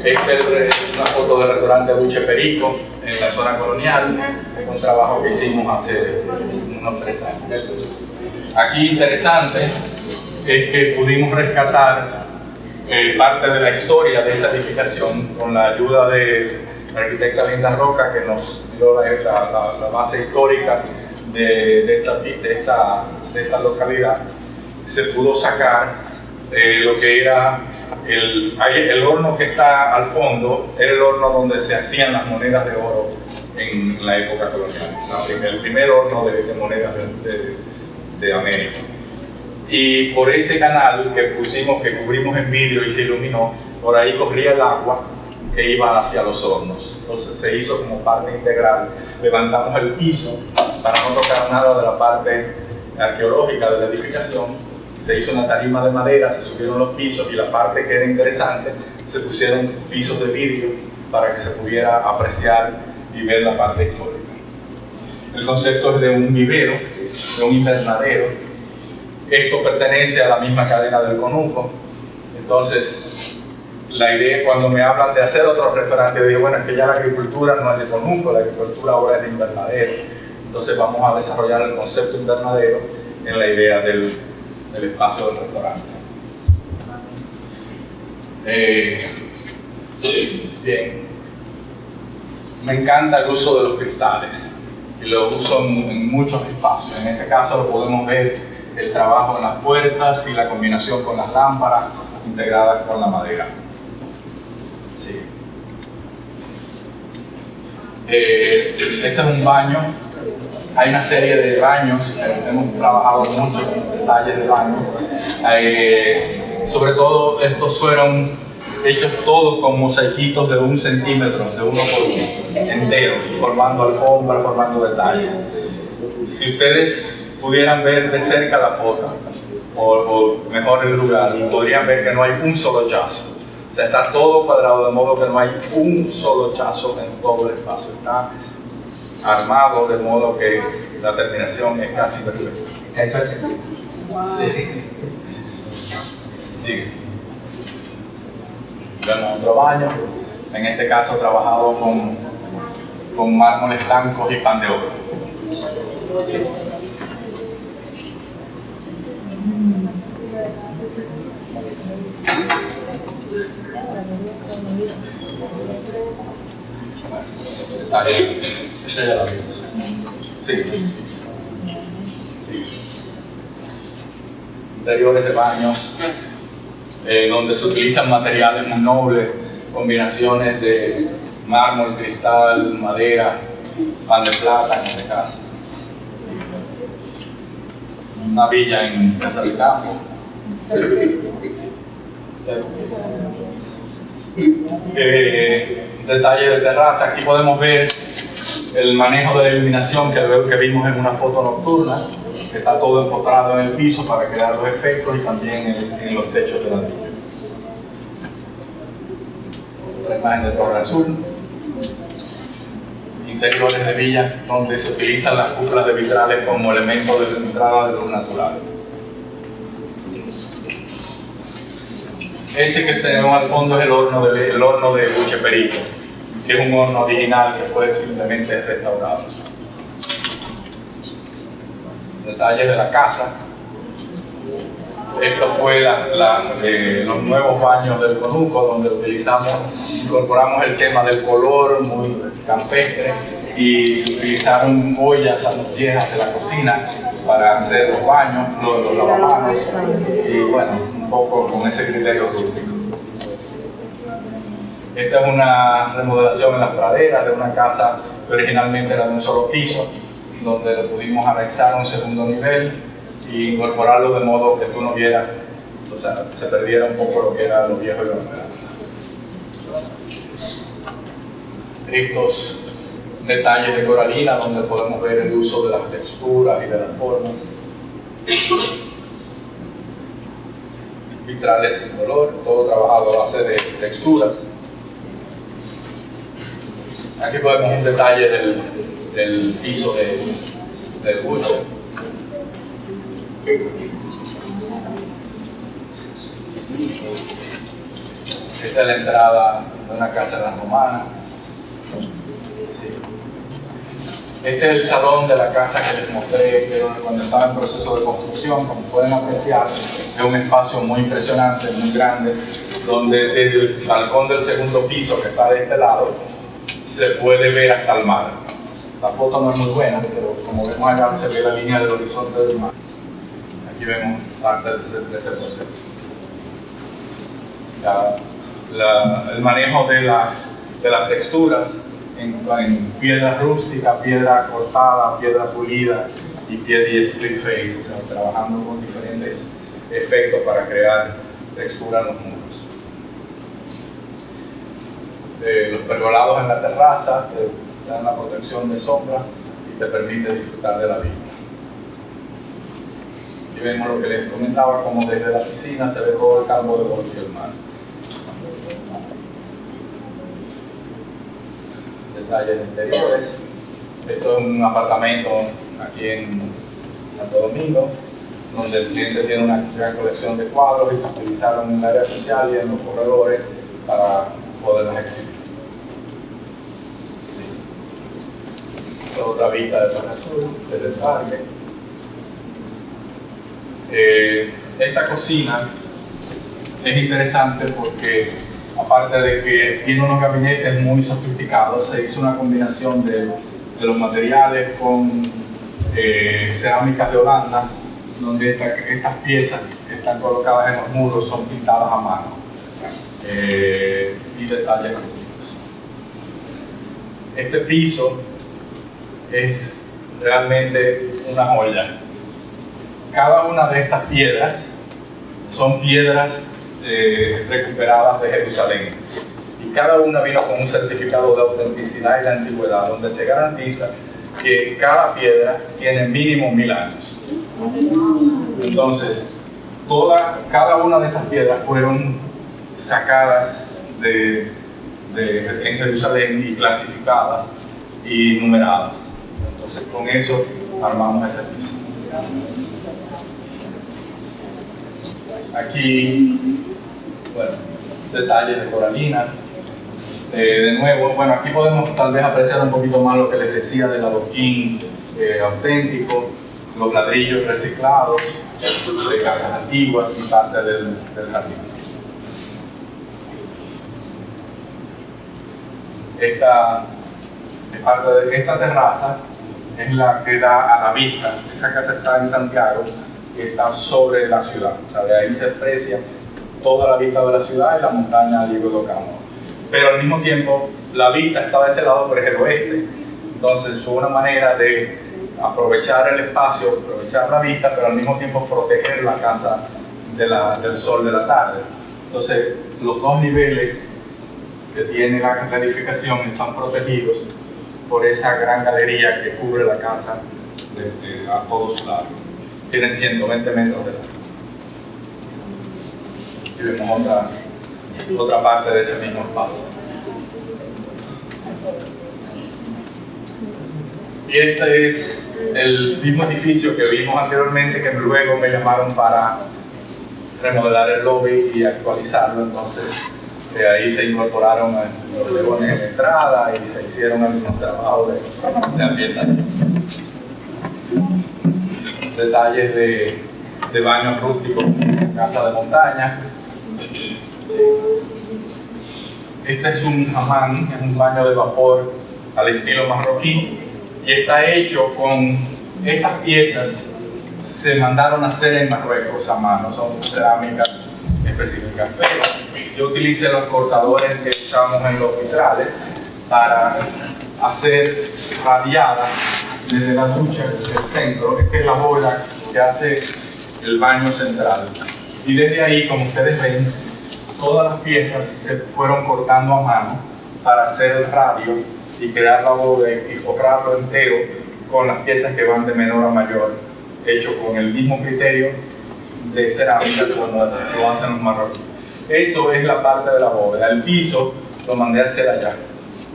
Esta es una foto del restaurante Buche Perico en la zona colonial, un trabajo que hicimos hace unos 3 años. Aquí interesante es que pudimos rescatar parte de la historia de esa edificación con la ayuda de la arquitecta Linda Roca, que nos dio la base histórica de esta localidad. Se pudo sacar lo que era el horno que está al fondo, era el horno donde se hacían las monedas de oro en la época colonial. El primer horno de monedas de América. Y por ese canal que pusimos, que cubrimos en vidrio y se iluminó, por ahí corría el agua que iba hacia los hornos. Entonces se hizo como parte integral. Levantamos el piso para no tocar nada de la parte arqueológica de la edificación. Se hizo una tarima de madera, se subieron los pisos y la parte que era interesante, se pusieron pisos de vidrio para que se pudiera apreciar y ver la parte histórica. El concepto es de un vivero, de un invernadero. Esto pertenece a la misma cadena del conuco. Entonces, la idea, cuando me hablan de hacer otro restaurante, yo digo, bueno, es que ya la agricultura no es de conuco, la agricultura ahora es de invernadero. Entonces vamos a desarrollar el concepto invernadero en la idea del espacio del restaurante. Bien. Me encanta el uso de los cristales y lo uso en muchos espacios. En este caso lo podemos ver el trabajo en las puertas y la combinación con las lámparas integradas con la madera. Sí. Este es un baño. Hay una serie de baños, hemos trabajado mucho en detalles de baños. Sobre todo estos fueron hechos todos con mosaiquitos de 1 centímetro, de 1 por 1, enteros, formando alfombra, formando detalles. Si ustedes pudieran ver de cerca la foto, o mejor el lugar, podrían ver que no hay un solo chazo. O sea, está todo cuadrado de modo que no hay un solo chazo en todo el espacio. Está armado de modo que la terminación es casi perfecta. ¿Eso es? Sí. Sigue. Vemos otro baño. En este caso trabajado con mármoles blancos y pan de oro. Está bien. Eso ya lo vimos. Sí. Interiores de baños, donde se utilizan materiales muy nobles, combinaciones de mármol, cristal, madera, pan de plata en este caso. Una villa en Casa del Campo. Detalles de terraza. Aquí podemos ver el manejo de la iluminación que vimos en una foto nocturna, que está todo empotrado en el piso para crear los efectos y también en los techos de la villa. Otra imagen de Torre Azul. Interiores de villa donde se utilizan las cúpulas de vitrales como elemento de entrada de luz natural. Ese que tenemos al fondo es el horno de Bucheperito, que es un horno original que fue simplemente restaurado. Detalles de la casa. Esto fue los nuevos baños del conuco, donde incorporamos el tema del color muy campestre y utilizaron ollas viejas de la cocina para hacer los baños, los lavamanos y bueno, un poco con ese criterio rústico. Esta es una remodelación en las praderas de una casa que originalmente era de un solo piso, donde le pudimos anexar un segundo nivel y incorporarlo de modo que tú no vieras, o sea, se perdiera un poco lo que era lo viejo y lo nuevo. Estos detalles de coralina donde podemos ver el uso de las texturas y de las formas. Vitrales sin color, todo trabajado a base de texturas. Aquí podemos ver un detalle del piso del buche. Esta es la entrada de una casa de la romana. Este es el salón de la casa que les mostré cuando estaba en proceso de construcción. Como pueden apreciar, es un espacio muy impresionante, muy grande, donde desde el balcón del segundo piso, que está de este lado, se puede ver hasta el mar. La foto no es muy buena, pero como vemos acá se ve la línea del horizonte del mar. Aquí vemos parte de ese proceso. El manejo de las texturas en piedra rústica, piedra cortada, piedra pulida, y pie y split face, o sea, trabajando con diferentes efectos para crear textura en los muros. Los pergolados en la terraza te dan la protección de sombra y te permite disfrutar de la vista. Aquí vemos lo que les comentaba, como desde la piscina se ve todo el campo de golf y el mar. Detalles interiores. Esto es un apartamento aquí en Santo Domingo, donde el cliente tiene una gran colección de cuadros y se utilizaron en el área social y en los corredores para poderlos exhibir. Sí. Otra vista de Torre Azul, desde el parque. Esta cocina es interesante porque, aparte de que tiene unos gabinetes muy sofisticados, se hizo una combinación de los materiales con cerámicas de Holanda, donde estas piezas que están colocadas en los muros son pintadas a mano y detalles rústicos. Este piso es realmente una joya. Cada una de estas piedras son piedras recuperadas de Jerusalén, y cada una vino con un certificado de autenticidad y de antigüedad, donde se garantiza que cada piedra tiene mínimo 1000 años. Entonces, cada una de esas piedras fueron sacadas en Jerusalén y clasificadas y numeradas. Entonces, con eso armamos ese piso. Aquí, bueno, detalles de coralina. De nuevo, bueno, aquí podemos tal vez apreciar un poquito más lo que les decía del adoquín auténtico, los ladrillos reciclados de casas antiguas y parte del jardín. Esta terraza es la que da a la vista. Esta casa está en Santiago, que está sobre la ciudad, o sea, de ahí se aprecia toda la vista de la ciudad y la montaña Diego Locamo. Pero al mismo tiempo, la vista está de ese lado, por el oeste. Entonces fue una manera de aprovechar el espacio, aprovechar la vista, pero al mismo tiempo proteger la casa del sol de la tarde. Entonces, los dos niveles que tiene la edificación están protegidos por esa gran galería que cubre la casa a todos lados. Tiene 120 metros de largo. Y vemos otra parte de ese mismo espacio. Y este es el mismo edificio que vimos anteriormente, que luego me llamaron para remodelar el lobby y actualizarlo. Entonces, ahí se incorporaron los leones en la entrada y se hicieron algunos trabajos de ambientación. Detalles de baños rústicos en casa de montaña. Este es un hammam, es un baño de vapor al estilo marroquí, y está hecho con estas piezas. Se mandaron a hacer en Marruecos a mano, son cerámicas específicas, pero yo utilicé los cortadores que usamos en los vitrales para hacer radiadas desde la ducha del centro. Esta es la bola que hace el baño central, y desde ahí, como ustedes ven, todas las piezas se fueron cortando a mano para hacer el radio y crear la bola y forrarlo entero con las piezas que van de menor a mayor, hecho con el mismo criterio de cerámica como lo hacen los marroquíes. Eso es la parte de la bóveda. El piso lo mandé a hacer allá,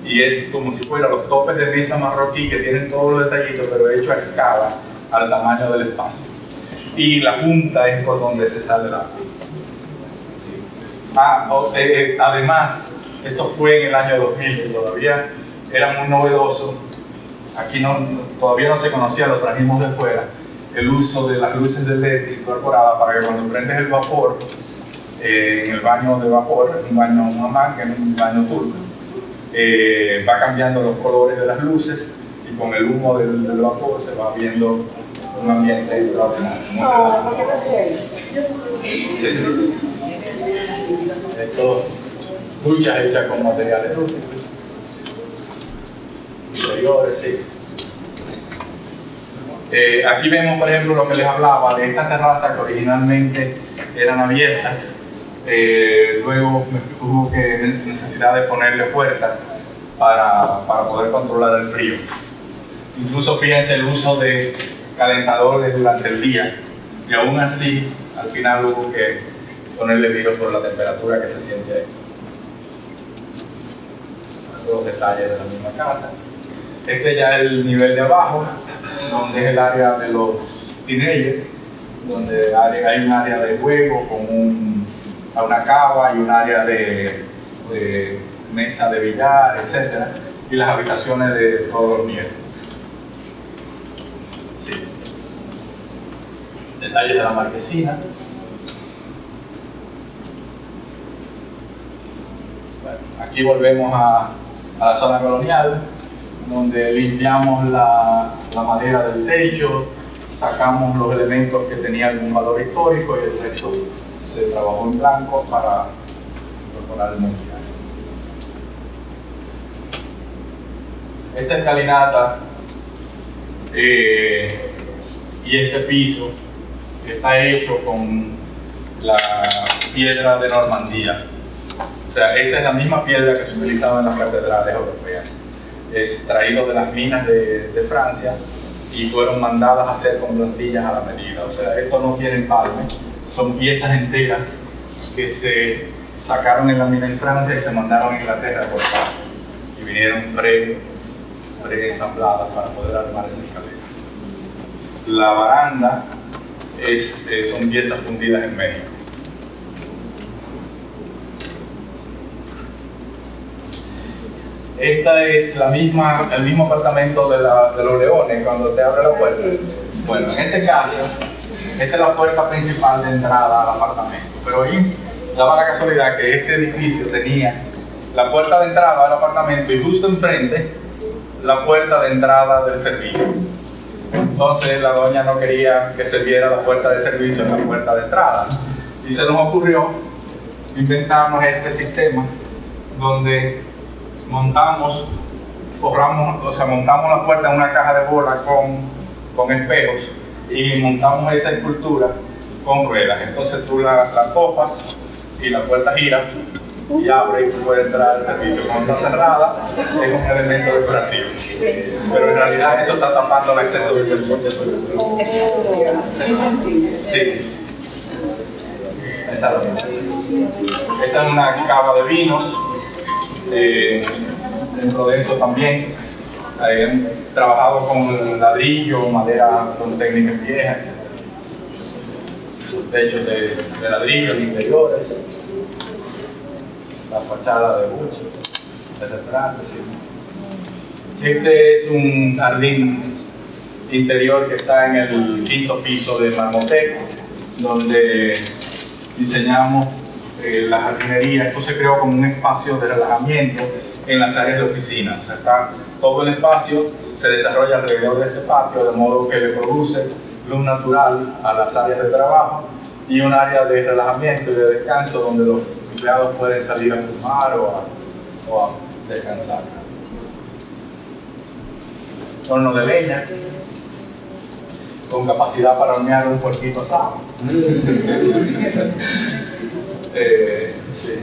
y es como si fueran los topes de mesa marroquí que tienen todos los detallitos, pero hecho a escala al tamaño del espacio. Y la punta es por donde se sale el agua. Además, esto fue en el año 2000, que todavía era muy novedoso. Aquí todavía no se conocía, lo trajimos de fuera, el uso de las luces de LED incorporadas para que cuando prendes el vapor, en el baño de vapor, un hammam, que es un baño turco, va cambiando los colores de las luces, y con el humo del vapor se va viendo un ambiente extraordinario. Esto, duchas hechas con materiales rústicos, interiores, sí. Aquí vemos, por ejemplo, lo que les hablaba de estas terrazas que originalmente eran abiertas. Luego hubo necesidad de ponerle puertas para poder controlar el frío. Incluso fíjense el uso de calentadores durante el día, y aún así al final hubo que ponerle vidrio por la temperatura que se siente ahí. Los detalles de la misma casa. Este ya es el nivel de abajo, donde es el área de los teenagers, donde hay un área de juego con una cava y un área de mesa de billar, etc. Y las habitaciones de todos los niveles. Sí. Detalles de la marquesina. Bueno, aquí volvemos a la zona colonial, donde limpiamos la madera del techo, sacamos los elementos que tenían algún valor histórico y el resto se trabajó en blanco para incorporar el mobiliario. Esta escalinata y este piso está hecho con la piedra de Normandía. O sea, esa es la misma piedra que se utilizaba en las catedrales europeas. Es traído de las minas de Francia y fueron mandadas a hacer con plantillas a la medida. O sea, esto no tiene empalme, son piezas enteras que se sacaron en la mina en Francia y se mandaron a Inglaterra a cortar. Y vinieron pre-ensambladas para poder armar esa escalera. La baranda son piezas fundidas en México. Esta es el mismo apartamento de los Leones cuando te abre la puerta. Bueno, en este caso, esta es la puerta principal de entrada al apartamento. Pero ahí daba la casualidad que este edificio tenía la puerta de entrada al apartamento y justo enfrente la puerta de entrada del servicio. Entonces la doña no quería que se viera la puerta de servicio en la puerta de entrada. Y se nos ocurrió inventarnos este sistema donde montamos la puerta en una caja de bola con espejos y montamos esa escultura con ruedas. Entonces tú la topas y la puerta gira y abre y tú puedes entrar al servicio. Cuando está cerrada es un elemento decorativo, pero en realidad eso está tapando el acceso del servicio. Muy sencillo. Sí. Esta es una cava de vinos. Dentro de eso también han trabajado con ladrillo, madera con técnicas viejas, techos de ladrillo, interiores, la fachada de buche, de restaurantes. Sí. Este es un jardín interior que está en el quinto piso de Marmotec, donde diseñamos la jardinería. Esto se creó como un espacio de relajamiento en las áreas de oficina. O sea, todo el espacio se desarrolla alrededor de este patio, de modo que le produce luz natural a las áreas de trabajo y un área de relajamiento y de descanso donde los empleados pueden salir a fumar o a descansar. Horno de leña con capacidad para hornear un puerquito asado. Sí.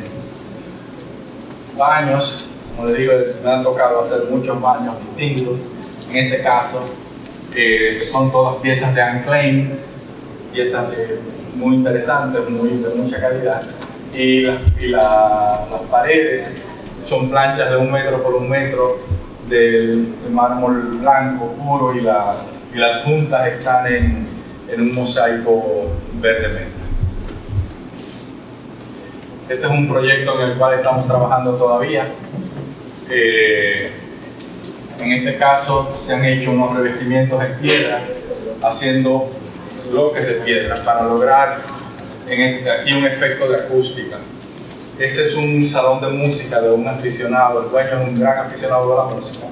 Baños, como les digo, me han tocado hacer muchos baños distintos. En este caso, son todas piezas de Anne Klein, piezas muy interesantes, de mucha calidad. Y las paredes son planchas de 1 metro por 1 metro de mármol blanco puro y las juntas están en un mosaico verde menta. Este es un proyecto en el cual estamos trabajando todavía. En este caso se han hecho unos revestimientos en piedra, haciendo bloques de piedra para lograr aquí un efecto de acústica. Ese es un salón de música de un aficionado, el dueño es un gran aficionado de la música,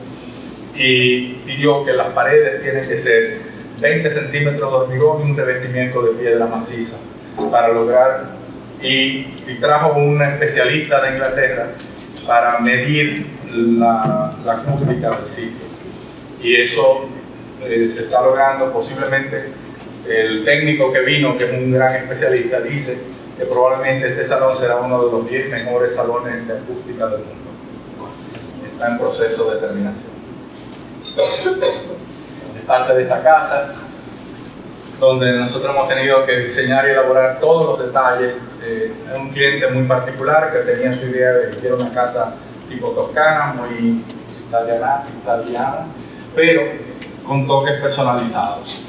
y pidió que las paredes tienen que ser 20 centímetros de hormigón y un revestimiento de piedra maciza para lograr, y trajo un especialista de Inglaterra para medir la acústica del sitio. Y eso se está logrando. Posiblemente el técnico que vino, que es un gran especialista, dice que probablemente este salón será uno de los 10 mejores salones de acústica del mundo. Está en proceso de terminación. Es parte de esta casa, donde nosotros hemos tenido que diseñar y elaborar todos los detalles. Es un cliente muy particular que tenía su idea de que quiere una casa tipo toscana, muy italiana, pero con toques personalizados,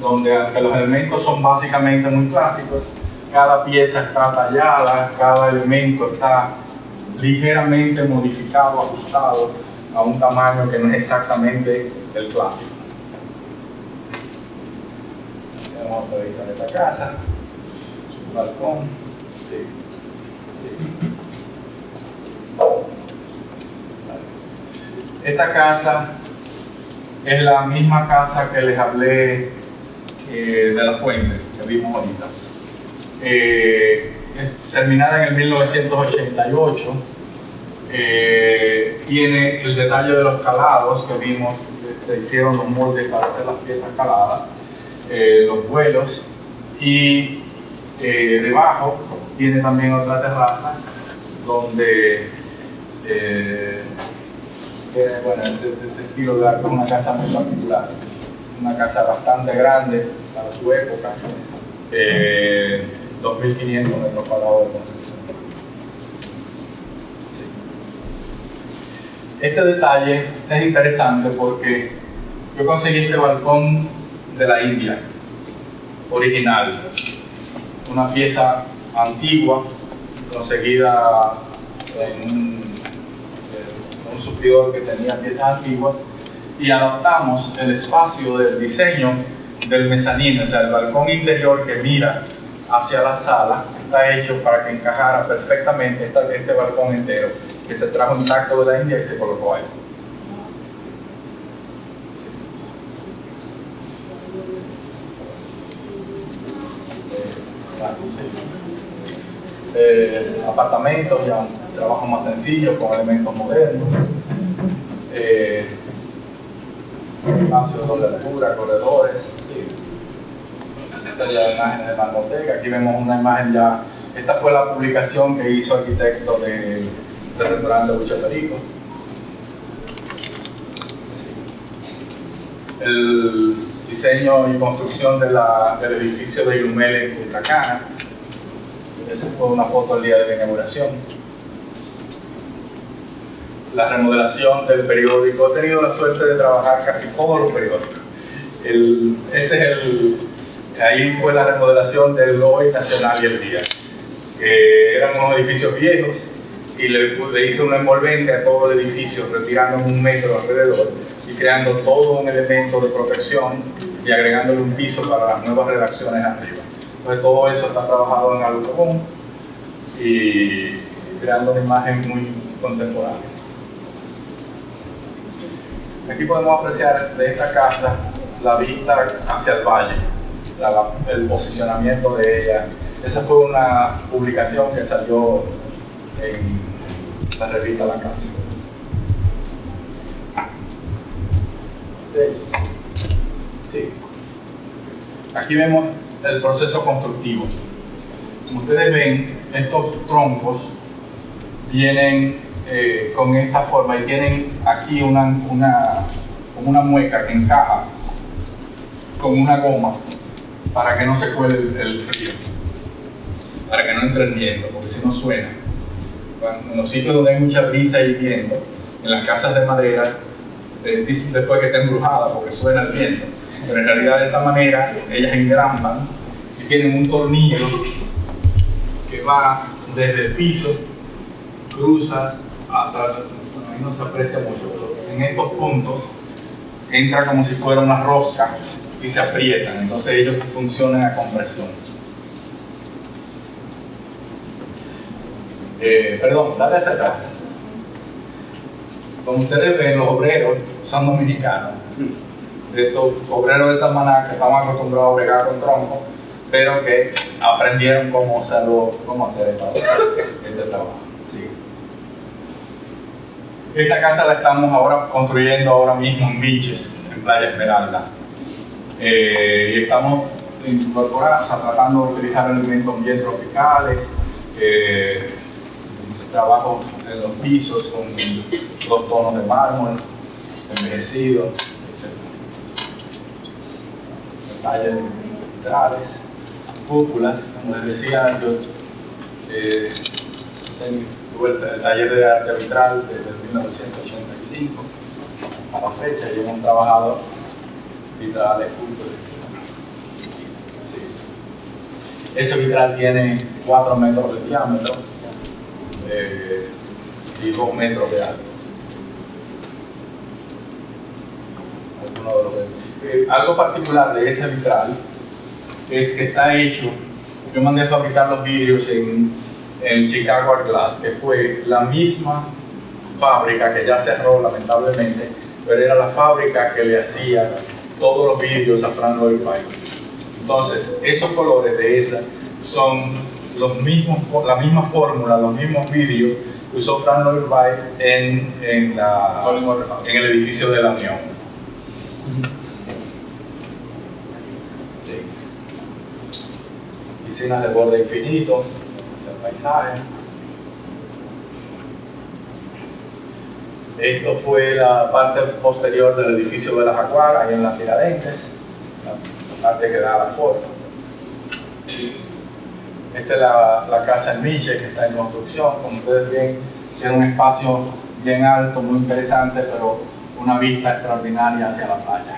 donde aunque los elementos son básicamente muy clásicos, cada pieza está tallada, cada elemento está ligeramente modificado, ajustado a un tamaño que no es exactamente el clásico. Vamos a ver esta casa, su balcón. Sí. Esta casa es la misma casa que les hablé de la fuente que vimos ahorita. Terminada en el 1988, tiene el detalle de los calados que vimos, que se hicieron los moldes para hacer las piezas caladas, los vuelos, y debajo tiene también otra terraza donde bueno, este estilo de arte es una casa muy particular, una casa bastante grande para su época, 2.500 metros cuadrados de construcción. Sí. Este detalle es interesante porque yo conseguí este balcón de la India, original, una pieza antigua conseguida en un suplidor que tenía piezas antiguas, y adaptamos el espacio del diseño del mezanino, o sea, el balcón interior que mira hacia la sala, está hecho para que encajara perfectamente este balcón entero, que se trajo intacto de la India y se colocó ahí. Apartamentos, ya un trabajo más sencillo con elementos modernos, espacios de altura, corredores. Esta es la imagen de Marmoteca. Aquí vemos una imagen ya. Esta fue la publicación que hizo arquitecto del restaurante Buche Perico. El diseño y construcción del edificio de Ilumel en Punta Cana. Esa fue una foto el día de la inauguración. La remodelación del periódico. He tenido la suerte de trabajar casi todos los periódicos. Ahí fue la remodelación del Hoy, Nacional y El Día. Eran unos edificios viejos y le hice un envolvente a todo el edificio, retirando 1 metro alrededor y creando todo un elemento de protección y agregándole un piso para las nuevas redacciones arriba. Entonces todo eso está trabajado en algo común y creando una imagen muy contemporánea. Aquí podemos apreciar de esta casa la vista hacia el valle, el posicionamiento de ella. Esa fue una publicación que salió en la revista La Casa. Sí. Aquí vemos el proceso constructivo. Como ustedes ven, estos troncos vienen con esta forma y tienen aquí como una mueca que encaja con una goma para que no se cuele el frío, para que no entre el viento, porque si no suena. En los sitios donde hay mucha brisa y viento, en las casas de madera, dicen después que está embrujada porque suena el viento, pero en realidad de esta manera ellas engrampan y tienen un tornillo que va desde el piso, cruza hasta, bueno, ahí no se aprecia mucho, pero en estos puntos entra como si fuera una rosca y se aprietan, entonces ellos funcionan a compresión. Perdón, dale hacia atrás. Como ustedes ven, los obreros son dominicanos, estos obreros de Samaná que estaban acostumbrados a bregar con troncos, pero que aprendieron cómo hacer este trabajo. Sí. Esta casa la estamos construyendo ahora mismo en Beaches, en Playa Esmeralda. Y estamos incorporando, o sea, tratando de utilizar elementos bien tropicales, trabajos en los pisos con 2 tonos de mármol, envejecido, etc. Detalles vitrales, cúpulas, como les decía, yo tuve el taller de arte vitral desde 1985 a la fecha y hemos trabajado vitrales, cúpulas, etc. Sí. Ese vitral tiene 4 metros de diámetro y 2 metros de alto. Algo particular de ese vitral es que está hecho, yo mandé a fabricar los vidrios en Chicago Art Glass, que fue la misma fábrica que ya cerró lamentablemente, pero era la fábrica que le hacía todos los vidrios a Frank Lloyd Wright. Entonces, esos colores de esa son los mismos, la misma fórmula, los mismos vidrios que usó Frank Lloyd Wright en el edificio de la Unión. Sí. Piscinas de borde infinito, el paisaje. Esto fue la parte posterior del edificio de la Jaguar, ahí en las Tiradentes, la parte que da la forma. Esta es la casa en Miche, que está en construcción. Como ustedes ven, tiene un espacio bien alto, muy interesante, pero una vista extraordinaria hacia la playa.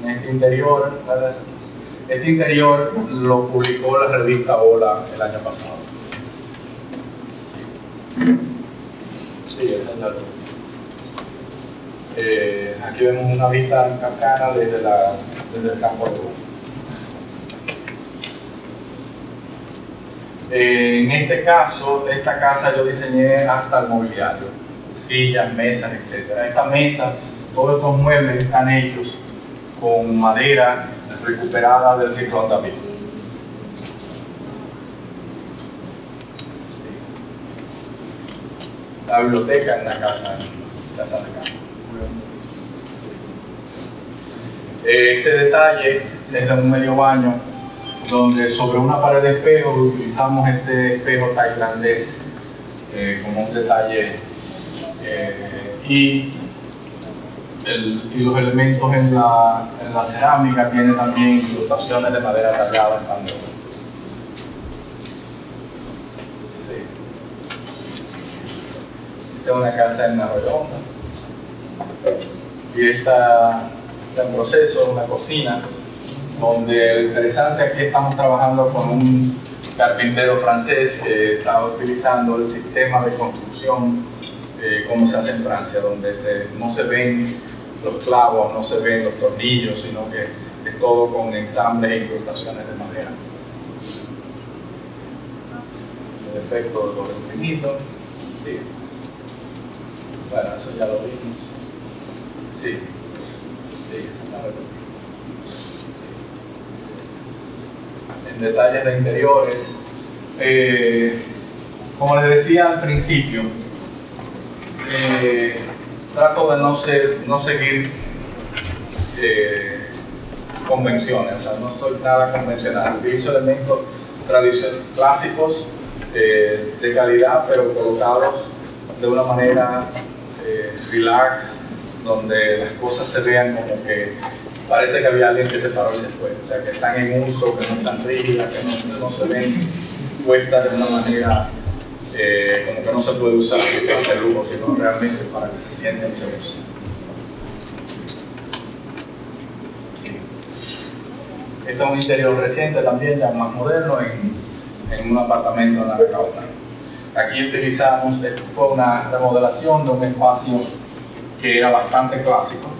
En este interior lo publicó la revista Hola el año pasado. Sí, esa es la luz. Aquí vemos una vista en Carcana desde el campo de Cuba. En este caso, esta casa yo diseñé hasta el mobiliario, sillas, mesas, etc. Esta mesa, todos estos muebles están hechos con madera recuperada del ciclón David. La biblioteca en la casa de campo. Este detalle es de un medio baño donde sobre una pared de espejo utilizamos este espejo tailandés como un detalle y los elementos en la cerámica tienen también incrustaciones de madera tallada también. Sí. Esta es una casa en Arroyonda y esta está en proceso, una cocina donde lo interesante aquí estamos trabajando con un carpintero francés que está utilizando el sistema de construcción como se hace en Francia, donde no se ven los clavos, no se ven los tornillos, sino que es todo con ensambles e incrustaciones de madera. El efecto de los infinitos. Sí. Bueno, eso ya lo vimos. Sí. Sí, exactamente. En detalles de interiores, como les decía al principio, trato de no seguir convenciones, o sea, no soy nada convencional, utilizo elementos clásicos de calidad, pero colocados de una manera relax, donde las cosas se vean como que parece que había alguien que se paró y se fue, o sea, que están en uso, que no están rígidas, que no se ven puestas de una manera como que no se puede usar para el lujo, sino realmente para que se sienten y se usen. Este es un interior reciente también, ya más moderno, en un apartamento en la Recauda. Aquí utilizamos, esto fue una remodelación de un espacio que era bastante clásico,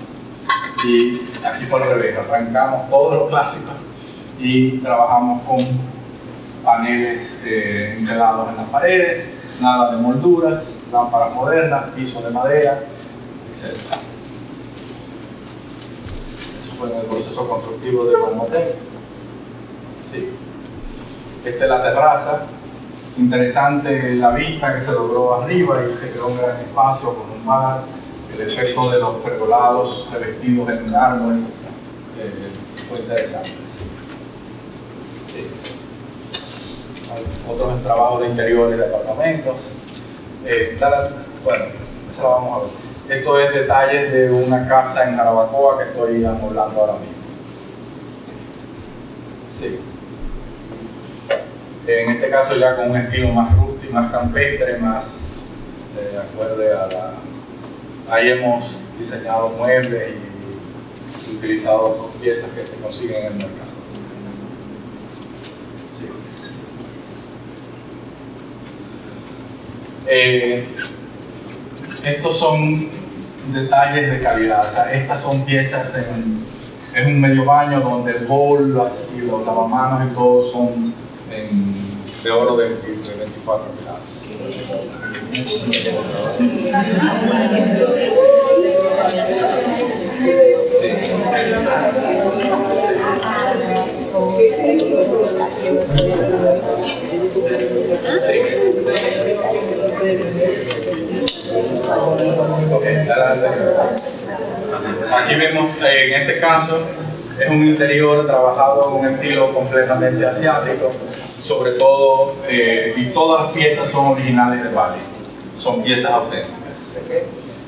y aquí fue al revés, arrancamos todos los clásicos y trabajamos con paneles enrelados en las paredes, nada de molduras, lámparas modernas, piso de madera, etc. Eso fue en el proceso constructivo de Palmotel. Sí. Esta es la terraza, Interesante la vista que se logró arriba y se creó un gran espacio con un mar, el efecto de los pergolados revestidos en mármol, fue interesante. Sí. Hay otros trabajos de interiores de apartamentos. Bueno, eso lo vamos a ver. Esto es detalles de una casa en Jarabacoa que estoy amoblando ahora mismo. Sí. En este caso ya con un estilo más rústico, más campestre, más de acuerdo a la... Ahí hemos diseñado muebles y utilizado piezas que se consiguen en el mercado. Sí. Estos son detalles de calidad. O sea, estas son piezas es un medio baño donde el bol y los lavamanos y todo son de oro de 24 quilates. Aquí vemos, en este caso, es un interior trabajado con un estilo completamente asiático, sobre todo, y todas las piezas son originales de Bali, son piezas auténticas.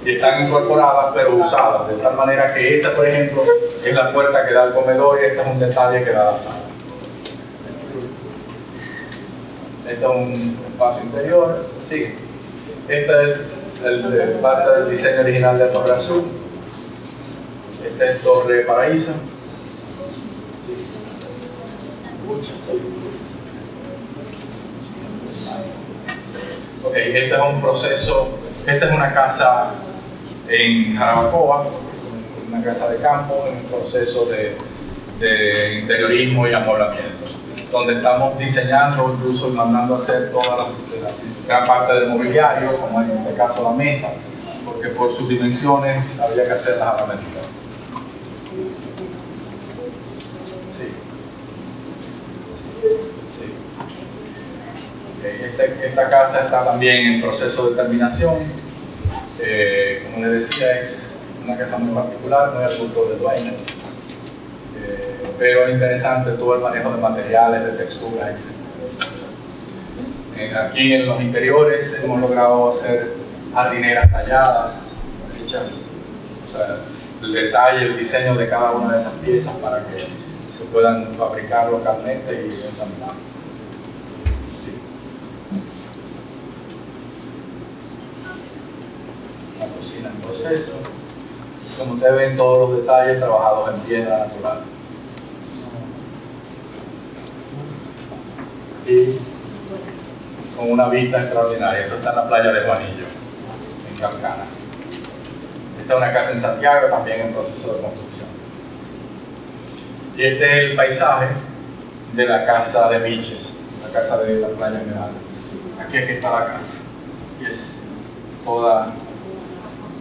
Y están incorporadas pero usadas, de tal manera que esa, por ejemplo, es la puerta que da al comedor y este es un detalle que da a la sala. Este es un espacio interior, sigue. Esta es parte del diseño original de Torre Azul. Esta es Torre Paraíso. Ok, este es un proceso, esta es una casa en Jarabacoa, una casa de campo, en un proceso de interiorismo y amoblamiento, donde estamos diseñando, incluso mandando a hacer toda la gran parte del mobiliario, como en este caso la mesa, porque por sus dimensiones había que hacerlas a la medida. Esta casa está también en proceso de terminación. Como les decía, es una casa muy particular, muy al gusto de Dwayne. Pero es interesante todo el manejo de materiales, de texturas, etc. Aquí en los interiores hemos logrado hacer jardineras talladas, hechas, o sea, el detalle, el diseño de cada una de esas piezas para que se puedan fabricar localmente y ensamblar. En proceso. Como ustedes ven, todos los detalles trabajados en piedra natural. Y con una vista extraordinaria. Esto está en la playa de Juanillo, en Calcana. Esta es una casa en Santiago, también en proceso de construcción. Y este es el paisaje de la casa de Biches, la casa de la playa Esmeralda. Aquí es que está la casa. Y es toda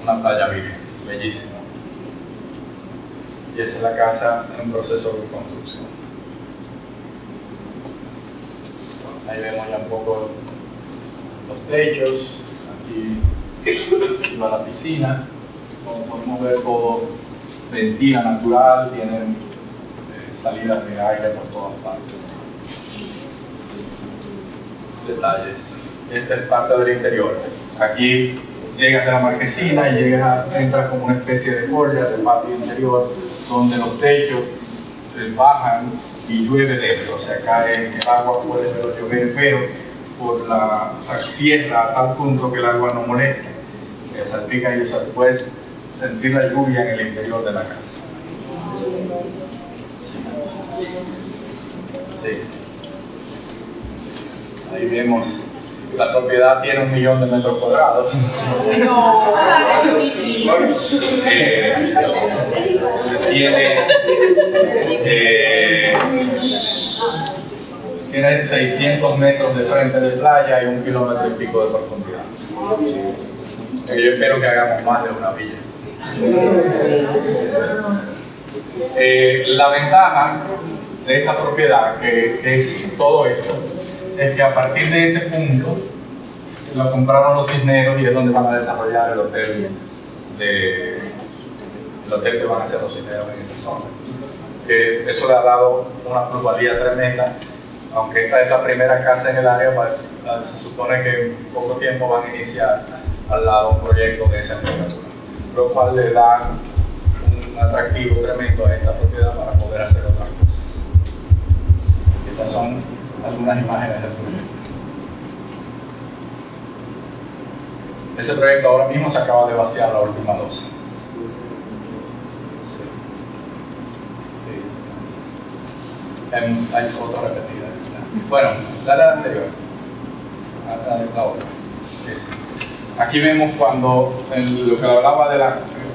una playa virgen, bellísima. Y esa es la casa en proceso de construcción. Ahí vemos ya un poco los techos. Aquí va la piscina. Como podemos ver, todo ventila natural, tienen salidas de aire por todas partes. Detalles. Esta es parte del interior. Aquí llegas a la marquesina y entras como una especie de folla del patio interior, donde los techos bajan y llueve dentro, o sea, cae el agua, puede llover, pero cierra a tal punto que el agua no molesta, salpica y puedes sentir la lluvia en el interior de la casa. Sí. Ahí vemos. La propiedad tiene 1 millón de metros cuadrados. Tiene 600 metros de frente de playa y 1 kilómetro y pico de profundidad. Yo espero que hagamos más de una villa. La ventaja de esta propiedad, que es todo esto, es que a partir de ese punto lo compraron los Cisneros y es donde van a desarrollar el hotel que van a hacer los Cisneros en esa zona. Eso le ha dado una plusvalía tremenda, aunque esta es la primera casa en el área, se supone que en poco tiempo van a iniciar al lado un proyecto de esa envergadura, lo cual le da un atractivo tremendo a esta propiedad para poder hacer otras cosas. Estas son algunas imágenes del proyecto. Ese proyecto ahora mismo se acaba de vaciar la última losa. Hay fotos repetidas. Bueno, dale a la anterior. La otra. Aquí vemos cuando lo que hablaba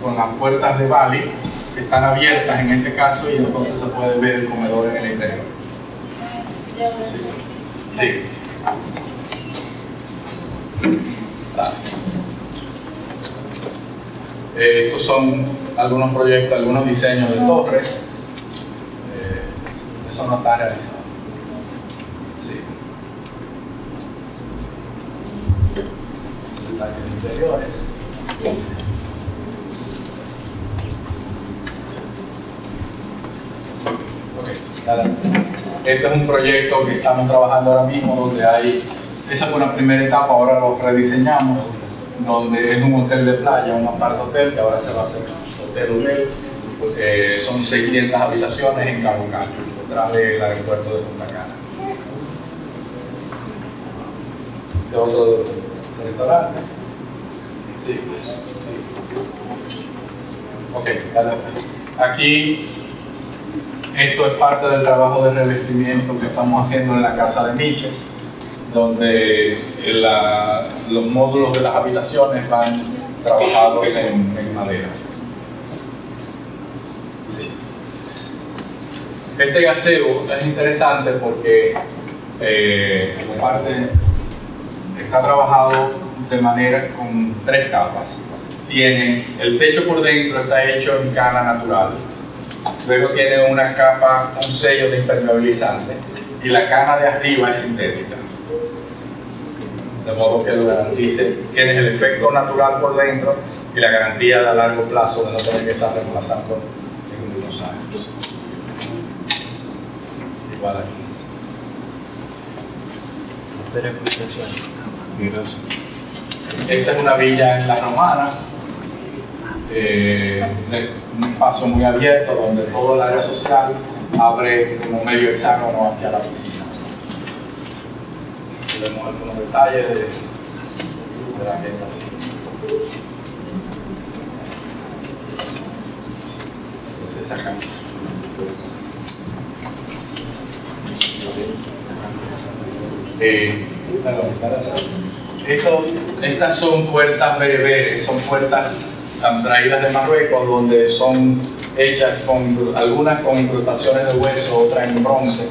con las puertas de Bali, que están abiertas en este caso, y entonces se puede ver el comedor en el interior. Sí. Estos son algunos proyectos, algunos diseños de torres. Eso no está realizado. Sí. Detalles interiores. Este es un proyecto que estamos trabajando ahora mismo, donde esa fue una primera etapa, ahora lo rediseñamos, donde es un hotel de playa, un apart-hotel, que ahora se va a hacer hotel. Son 600 habitaciones en Cabo Caño, detrás del aeropuerto de Punta Cana. Este otro restaurante. Sí. Ok, aquí esto es parte del trabajo de revestimiento que estamos haciendo en la casa de Miches, donde los módulos de las habitaciones van trabajados en madera. Este gazebo es interesante porque aparte está trabajado de manera con 3 capas. Tiene el techo por dentro, está hecho en cana natural. Luego tiene una capa, un sello de impermeabilizante, y la cana de arriba es sintética. De modo que lo garantice, tienes el efecto natural por dentro y la garantía a largo plazo de no tener que estar reemplazando en unos años. Igual aquí. Esta es una villa en La Romana, un espacio muy abierto donde todo el área social abre como medio hexágono hacia la piscina. Aquí vemos algunos detalles de la ambientación. Es esa casa. Estas son puertas bereberes, son puertas traídas de Marruecos, donde son hechas algunas con incrustaciones de hueso, otras en bronce,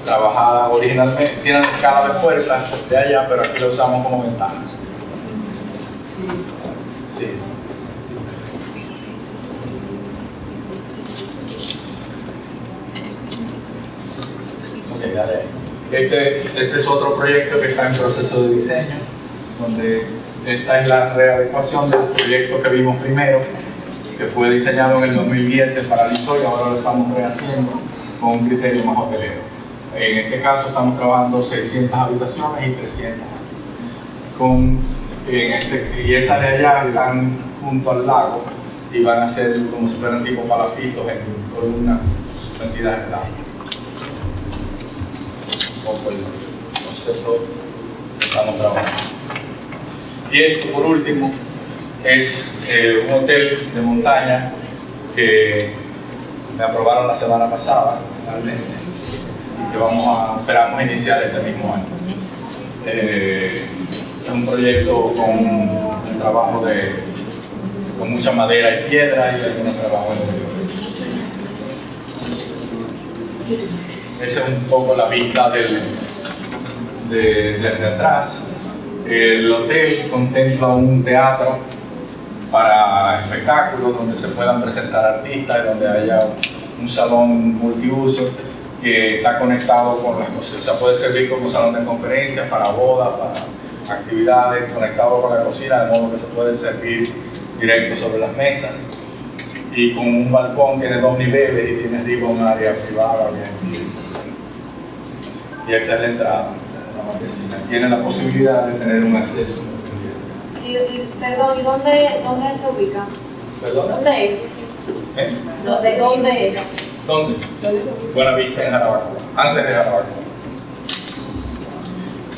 trabajadas originalmente. Tienen escala de puertas de allá, pero aquí lo usamos como ventanas. Sí. Okay, dale. Este es otro proyecto que está en proceso de diseño, donde esta es la readecuación del proyecto que vimos primero, que fue diseñado en el 2010, se paralizó y ahora lo estamos rehaciendo con un criterio más hotelero. En este caso estamos trabajando 600 habitaciones y 300. Y esas de allá están junto al lago y van a ser como si fueran tipo palafitos en columnas suspendidas en el agua. Poco el concepto que estamos trabajando. Y esto, por último, es un hotel de montaña que me aprobaron la semana pasada, finalmente, y que esperamos iniciar este mismo año. Es un proyecto con el trabajo con mucha madera y piedra y algunos trabajos interiores. Esa es un poco la vista desde atrás. El hotel contempla un teatro para espectáculos donde se puedan presentar artistas, donde haya un salón multiuso que está conectado con las cosas. O sea, puede servir como salón de conferencias, para bodas, para actividades, conectado con la cocina, de modo que se puede servir directo sobre las mesas. Y con un balcón, tiene 2 niveles y tiene arriba un área privada bien. Y esa es la entrada de la marquesina. Tiene la posibilidad de tener un acceso. Perdón, ¿y dónde se ubica? ¿Perdón? ¿Dónde es? ¿Eh? ¿Dónde es? ¿Dónde? Buena Vista, en Jarabacoa, antes de Jarabacoa.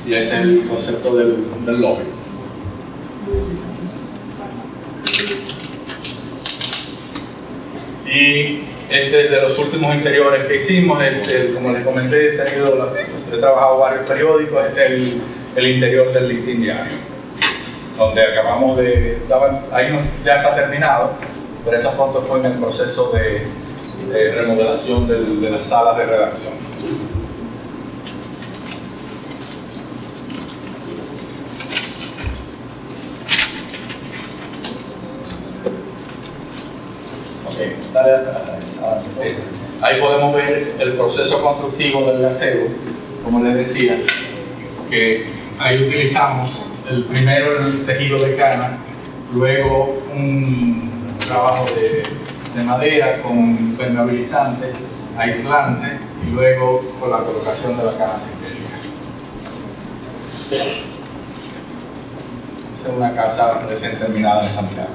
Y ese es el concepto del lobby. Y este es de los últimos interiores que hicimos. Como les comenté, he trabajado varios periódicos. Este es el interior del Listín Diario, donde acabamos ahí ya está terminado, pero esa foto fue en el proceso de remodelación de las salas de redacción. Dale atrás. Ahí podemos ver el proceso constructivo del gazebo, como les decía, que ahí utilizamos primero el tejido de cana, luego un trabajo de madera con impermeabilizante, aislante, y luego con la colocación de la cana sintética. Esa es una casa recién terminada en Santiago.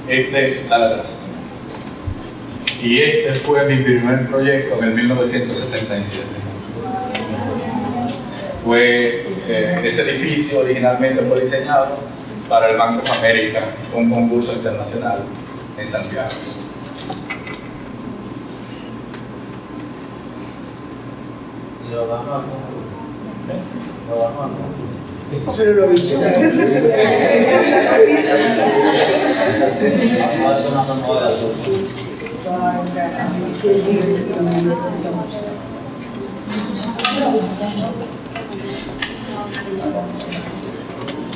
Dale atrás. Y este fue mi primer proyecto en el 1977. Ese edificio originalmente fue diseñado para el Banco of America, fue un concurso internacional en Santiago. Pero lo vi.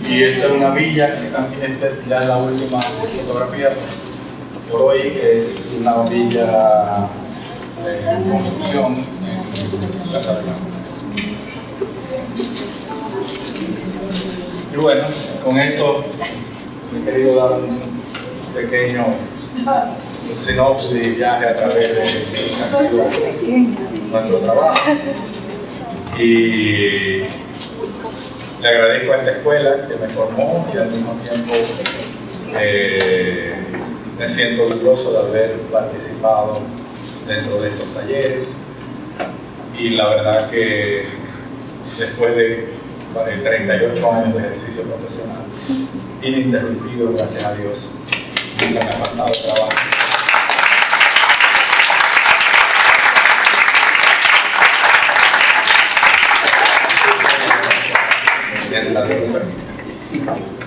Y esta es una villa que también ya es la última fotografía por hoy, que es una villa de construcción en Casa de Campo. Y bueno, con esto he querido dar un pequeño sinopsis y viaje a través de nuestro trabajo. Y le agradezco a esta escuela que me formó y al mismo tiempo me siento orgulloso de haber participado dentro de estos talleres. Y la verdad que después de 38 años de ejercicio profesional ininterrumpido, gracias a Dios, nunca me ha faltado trabajo.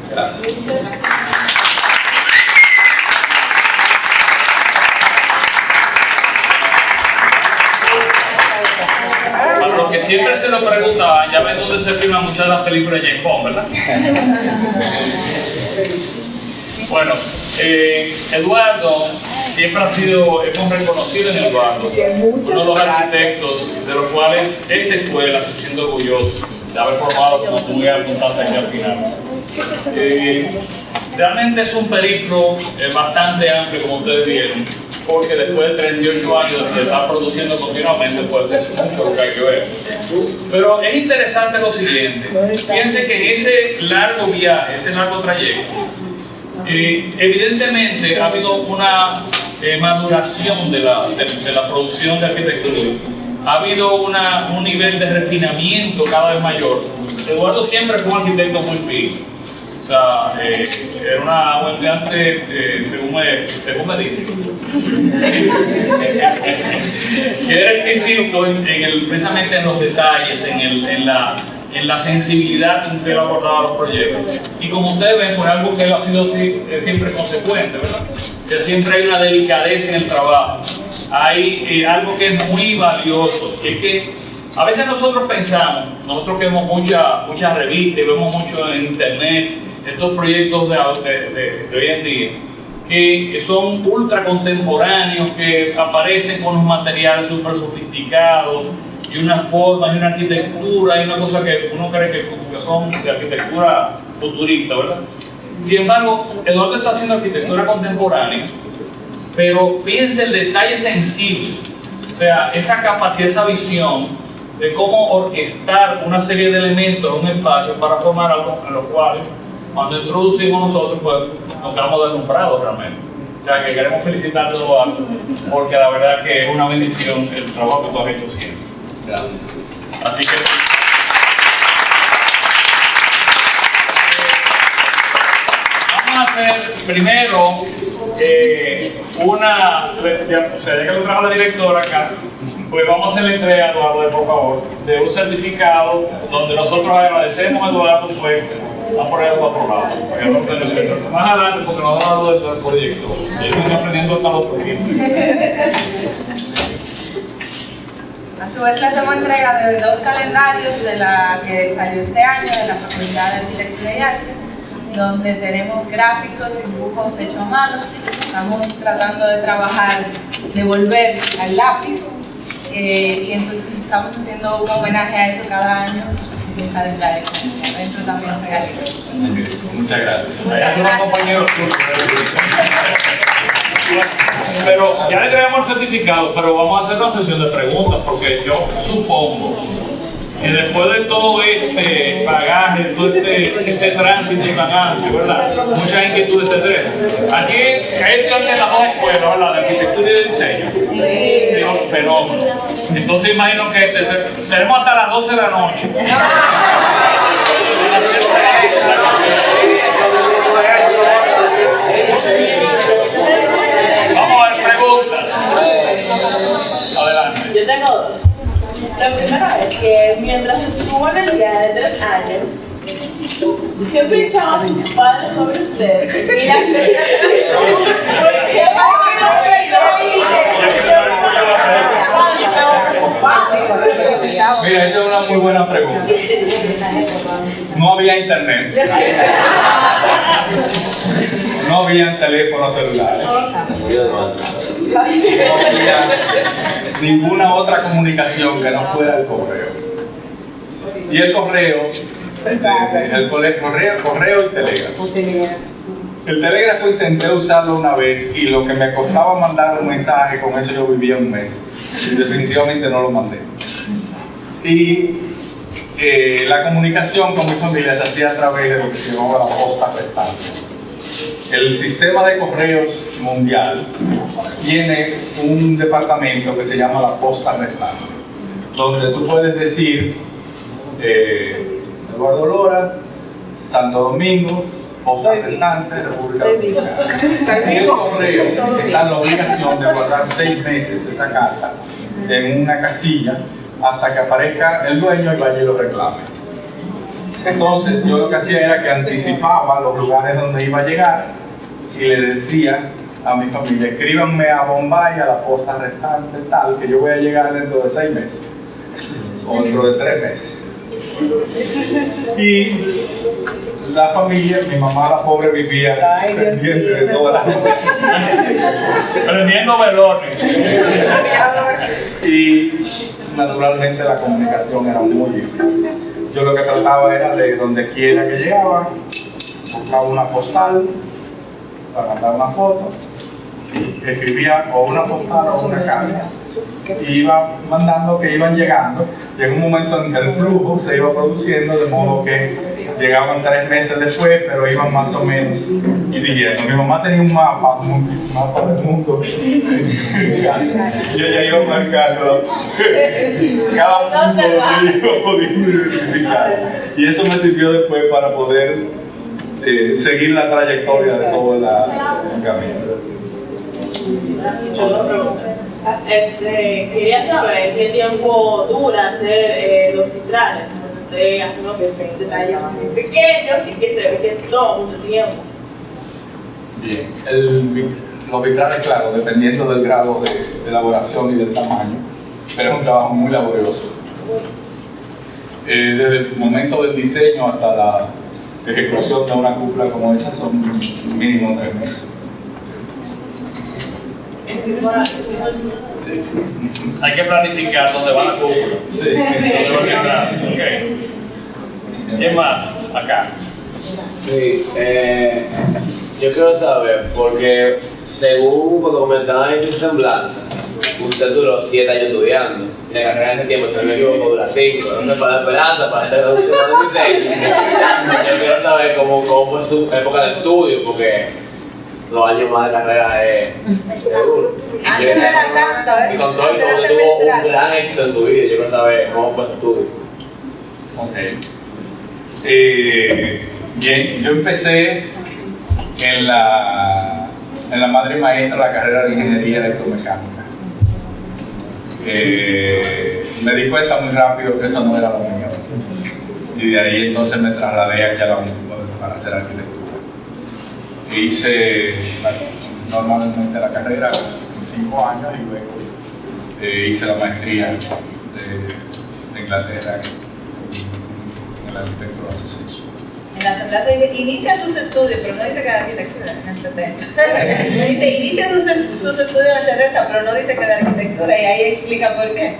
Gracias. Para los que siempre se lo preguntaban, ya ven dónde se filman muchas de las películas de James Bond, ¿verdad? Bueno, Eduardo siempre ha sido, hemos reconocido en Eduardo, uno de los arquitectos de los cuales esta escuela se siente orgulloso de haber formado, como tú muy apuntaste aquí al final. Realmente es un periplo bastante amplio, como ustedes vieron, porque después de 38 años de estar produciendo continuamente, pues es mucho lo que hay que ver. Pero es interesante lo siguiente: piensen que en ese largo viaje, ese largo trayecto, evidentemente ha habido una maduración de la producción de arquitectura. Ha habido un nivel de refinamiento cada vez mayor. Eduardo siempre fue un arquitecto muy fino. O sea, era un estudiante, según me dicen, que era exquisito precisamente en los detalles, en la sensibilidad con que él abordaba los proyectos. Y como ustedes ven, por algo que él ha sido siempre consecuente, ¿verdad? O sea, siempre hay una delicadeza en el trabajo. Hay algo que es muy valioso, y es que a veces nosotros pensamos, nosotros que vemos muchas revistas y vemos mucho en internet, estos proyectos de hoy en día, que son ultra contemporáneos, que aparecen con unos materiales súper sofisticados y unas formas y una arquitectura y una cosa que uno cree que son de arquitectura futurista, ¿verdad? Sin embargo, Eduardo está haciendo arquitectura contemporánea, pero fíjense el detalle sensible, o sea, esa capacidad, esa visión de cómo orquestar una serie de elementos en un espacio para formar algo en los cuales, cuando introducimos nosotros, pues nos quedamos deslumbrados realmente. O sea, que queremos felicitarte, Eduardo, porque la verdad que es una bendición el trabajo que tú has hecho siempre. Gracias. Así que vamos a hacer primero o sea, ya que lo trajo la directora acá, pues vamos a hacer la entrega, Eduardo, por favor, de un certificado donde nosotros agradecemos a Eduardo, pues, a ponerlo aprobado. Más adelante, porque nos da la del proyecto. Yo estoy aprendiendo hasta los proyectos. A su vez le hacemos entrega de 2 calendarios de la que salió este año de la Facultad de Arquitectura y Artes, donde tenemos gráficos y dibujos hechos a mano. Estamos tratando de trabajar, de volver al lápiz, y entonces estamos haciendo un homenaje a eso cada año, así un calendario dentro también regalitos. Muchas gracias. Muchas gracias. Pero ya le entregamos el certificado, pero vamos a hacer una sesión de preguntas, porque yo supongo que después de todo este bagaje, todo este tránsito y bagaje, ¿verdad? Muchas inquietudes tendremos. Aquí hay estudiantes de las dos escuelas, ¿verdad? De arquitectura y de diseño. Sí, un fenómeno. Entonces imagino que tenemos hasta las 12 de la noche. Vamos a ver preguntas. Adelante. Yo tengo 2. La primera es que mientras estuvo en el día de 3 años, ¿qué pensaban sus padres sobre ustedes? Mira, Mira, esa es una muy buena pregunta. No había internet. No había teléfonos celulares. No había ninguna otra comunicación que no fuera el correo. Y el correo, correo y telégrafo. El telégrafo intenté usarlo una vez y lo que me costaba mandar un mensaje, con eso yo vivía un mes. Y definitivamente no lo mandé. Y la comunicación con mi familia se hacía a través de lo que se llamaba la posta restante. El sistema de correos mundial tiene un departamento que se llama la posta restante, donde tú puedes decir Eduardo Lora, Santo Domingo, posta restante, República Dominicana. Y el correo está en la obligación de guardar 6 meses esa carta en una casilla hasta que aparezca el dueño y vaya y lo reclame. Entonces yo lo que hacía era que anticipaba los lugares donde iba a llegar y le decía a mi familia: escríbanme a Bombay, a la posta restante tal, que yo voy a llegar dentro de 6 meses o dentro de 3 meses. Y la familia, mi mamá la pobre vivía pendiente de todas las cosas. Prendiendo velones. Y naturalmente la comunicación era muy difícil. Yo lo que trataba era de donde quiera que llegaba, buscaba una postal para mandar una foto, escribía o una postal o una carta y iba mandando que iban llegando. Y en un momento en que el flujo se iba produciendo, de modo que llegaban 3 meses después, pero iban más o menos siguiendo. Mi mamá tenía un mapa del mundo y ella iba marcando cada punto donde iba podiendo identificar. Y eso me sirvió después para poder seguir la trayectoria de todo el camino. quería saber qué tiempo dura hacer los vitrales, porque usted hace unos detalles muy pequeños y que se ve que toma mucho tiempo. Bien, los vitrales, claro, dependiendo del grado de elaboración y del tamaño, pero es un trabajo muy laborioso. Desde el momento del diseño hasta ejecución de una cúpula como esa son mínimo 3 meses. Hay que planificar dónde va la cúpula. Sí. ¿Dónde va a quedar? Ok. ¿Quién más? Acá. Sí, yo quiero saber, porque según cuando comenzaban a decir semblanza, usted duró 7 años estudiando, y la carrera en ese tiempo, si no me equivoco, dura 5, no sé, para la esperanza, para estar en 2016. Yo quiero saber cómo fue su época de estudio, porque 2 años más de carrera es duro. Antes no era tanto, Y con todo, Antes era como tuvo un semestral. gran éxito en su vida, yo quiero saber cómo fue su estudio. Ok. Bien, yo empecé en la madre maestra la carrera de ingeniería electromecánica. Me di cuenta muy rápido que eso no era lo mío. Y de ahí entonces me trasladé aquí a la UNIFUMA para hacer arquitectura. Hice normalmente la carrera en 5 años y luego hice la maestría de Inglaterra en la arquitectura asociación. En la asamblea se dice, inicia sus estudios, pero no dice que de arquitectura en el 70. Dice, inicia sus estudios en el 70, pero no dice que de arquitectura, y ahí explica por qué.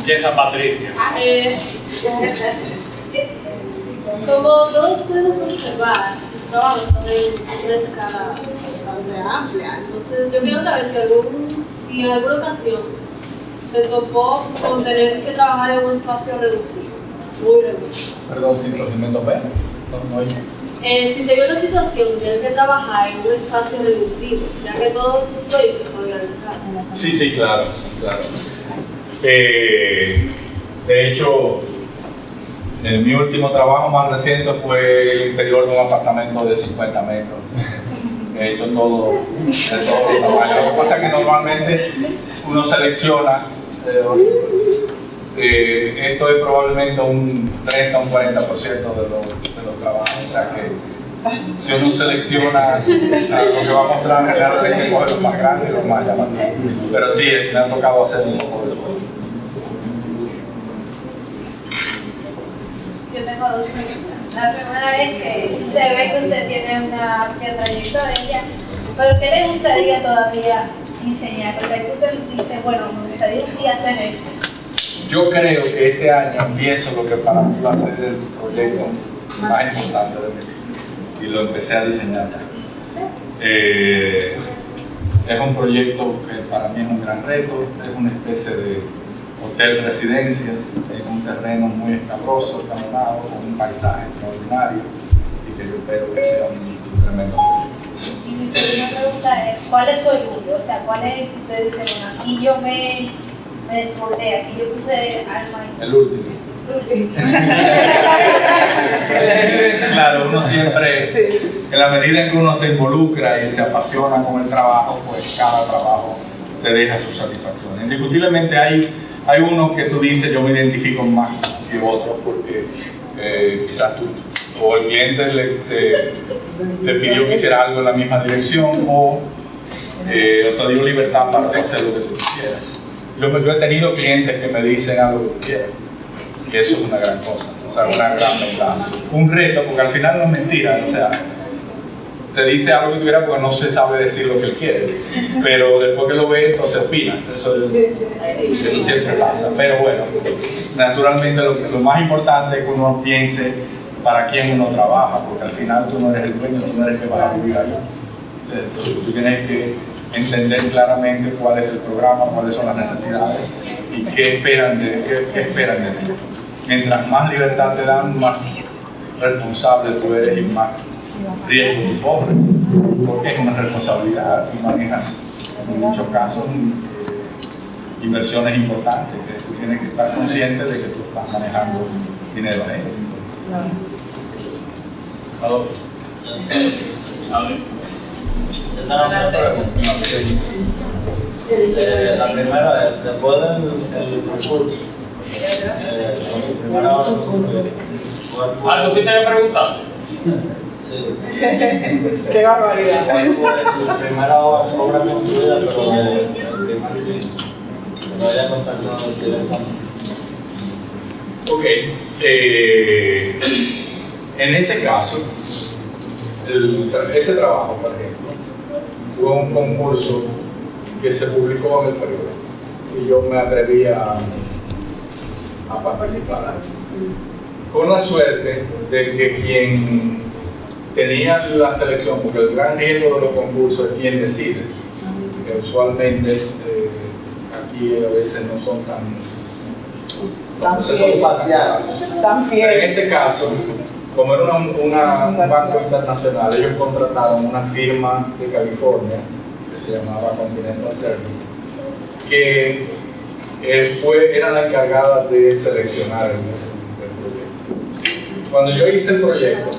Piensa Patricia. Como todos podemos observar, sus trabajos son en una escala bastante amplia. Entonces, yo quiero saber si en alguna ocasión se topó con tener que trabajar en un espacio reducido, muy reducido. Perdón, sin procedimiento B. Si se vio la situación de tener que trabajar en un espacio reducido, ya que todos sus proyectos son organizados. Sí, claro. De hecho, mi último trabajo más reciente fue el interior de un apartamento de 50 metros. He hecho todo de todos los tamaños. Lo que pasa es que normalmente uno selecciona, esto es probablemente un 30 o un 40% de los trabajos. O sea que si uno selecciona, lo que va a mostrar generalmente coge los más grandes y los más llamativos. Pero sí, me ha tocado hacer un poco de todo. Yo tengo 2 preguntas. La primera es que se ve que usted tiene una amplia trayectoria, pero ¿qué le gustaría todavía enseñar? Porque que usted dice, bueno, me gustaría un día hacer esto. Yo creo que este año empiezo lo que para mí va a ser el proyecto más importante de mi vida. Y lo empecé a diseñar ya. Es un proyecto que para mí es un gran reto, es una especie de hotel residencias en un terreno muy escabroso, escalonado, con un paisaje extraordinario y que yo espero que sea un tremendo proyecto. Y mi segunda pregunta es, ¿cuál es su orgullo? O sea, ¿cuál es el que usted dice, bueno, aquí yo me desbordé, aquí yo puse alma en El último. Claro, uno siempre, en la medida en que uno se involucra y se apasiona con el trabajo, pues cada trabajo te deja su satisfacción. Indiscutiblemente hay unos que tú dices, yo me identifico más que otros porque quizás tú o el cliente te pidió que hiciera algo en la misma dirección o te dio libertad para hacer lo que tú quisieras. Yo he tenido clientes que me dicen algo que quieran y eso es una gran cosa, o sea, una gran ventaja. Un reto, porque al final no es mentira, o sea, te dice algo que tuviera porque no se sabe decir lo que él quiere, pero después que lo ve, entonces opina. Eso siempre pasa, pero bueno, naturalmente lo más importante es que uno piense para quién uno trabaja, porque al final tú no eres el dueño, tú no eres el que vas a vivir ahí. Entonces tú tienes que entender claramente cuál es el programa, cuáles son las necesidades y qué esperan de ti. Mientras más libertad te dan, más responsable tú eres y más riesgo tú corres, porque es una responsabilidad y manejas en muchos casos inversiones importantes que tú tienes que estar consciente de que tú estás manejando dinero ahí. La primera, después del concurso, ¿Algo que te haya preguntado? Qué barbaridad. ¿Cuál fue su primera obra construida, pero de lo haya contactado directamente. Ok, en ese caso, ese trabajo, por ejemplo, fue un concurso que se publicó en el periódico y yo me atreví a participar, con la suerte de que quien tenía la selección, porque el gran riesgo de los concursos es quien decide, que usualmente aquí a veces no son tan fieles. En este caso, como era un banco internacional, ellos contrataron una firma de California que se llamaba Continental Service, que era la encargada de seleccionar el proyecto. Cuando yo hice el proyecto,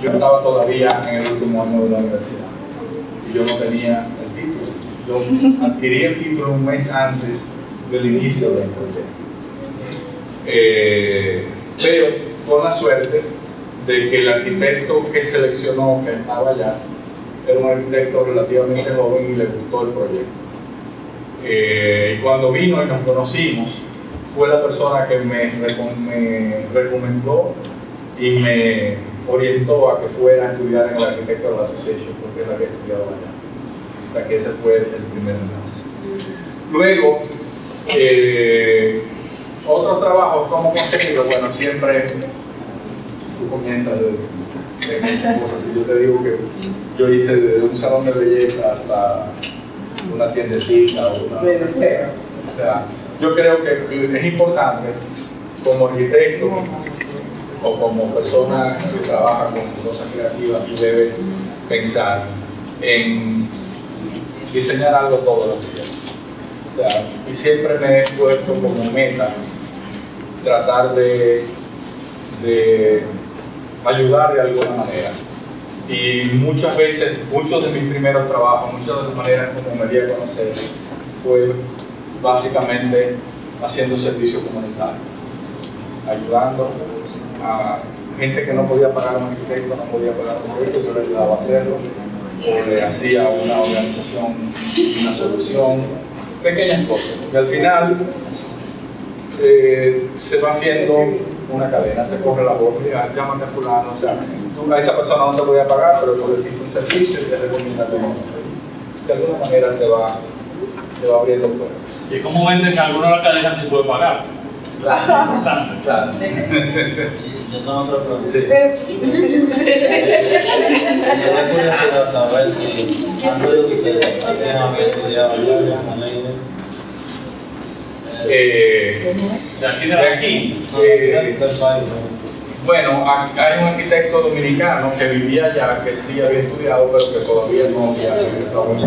yo estaba todavía en el último año de la universidad y yo no tenía el título. Yo adquirí el título un mes antes del inicio del proyecto. Pero con la suerte de que el arquitecto que seleccionó, que estaba allá, era un arquitecto relativamente joven y le gustó el proyecto. Y cuando vino y nos conocimos, fue la persona que me recomendó y me orientó a que fuera a estudiar en el Architectural Association, porque él había estudiado allá. O sea que ese fue el primer enlace. Luego, otro trabajo, ¿cómo conseguirlo? Bueno, siempre tú comienzas de cosas. Si yo te digo que yo hice desde un salón de belleza hasta una tiendecita o una... O sea, yo creo que es importante como arquitecto o como persona que trabaja con cosas creativas y debe pensar en diseñar algo todos los días. O sea, y siempre me he puesto como meta tratar de ayudar de alguna manera. Y muchas veces, muchos de mis primeros trabajos, muchas de las maneras como me di a conocer fue básicamente haciendo servicio comunitario, ayudando a gente que no podía pagar un arquitecto, no podía pagar un proyecto, yo le ayudaba a hacerlo, o le hacía una organización, una solución, pequeñas cosas, porque al final se va haciendo una cadena, se corre la voz, mira, llámate a fulano, o sea, tú a esa persona no te podía pagar, pero tú le hiciste un servicio y te recomienda que no. De alguna manera te va abriendo puertas. Y como ven que alguna de las cadenas se puede pagar. Claro. Importante. Claro. Yo tengo otra pregunta. Sí. Yo me curiosidad saber si antes de ustedes alguien había estudiado allá en Leiden. De aquí. Del país. Bueno, hay un arquitecto dominicano que vivía allá, que sí había estudiado, pero que todavía no había regresado en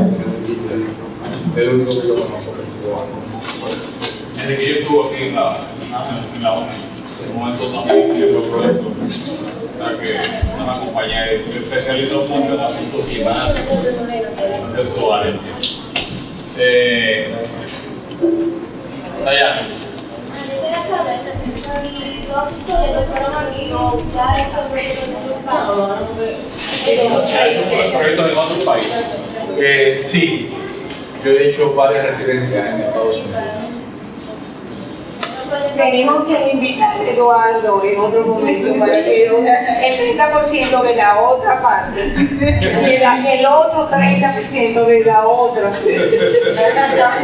el único que yo conozco que estuvo aquí. Desde que yo estuve aquí en la ONU, en un momento también fui por proyecto, o sea que una compañía se especializó mucho en asuntos climáticos, conceptuales. Dayana. Quisiera saber si todos sus proyectos fueron aquí o usted ha hecho proyectos en sus ¿Proyectos en otros países? Sí, yo he hecho varias residencias en Estados Unidos. Tenemos que invitar a Eduardo en otro momento para que el 30% de la otra parte y el otro 30% de la otra.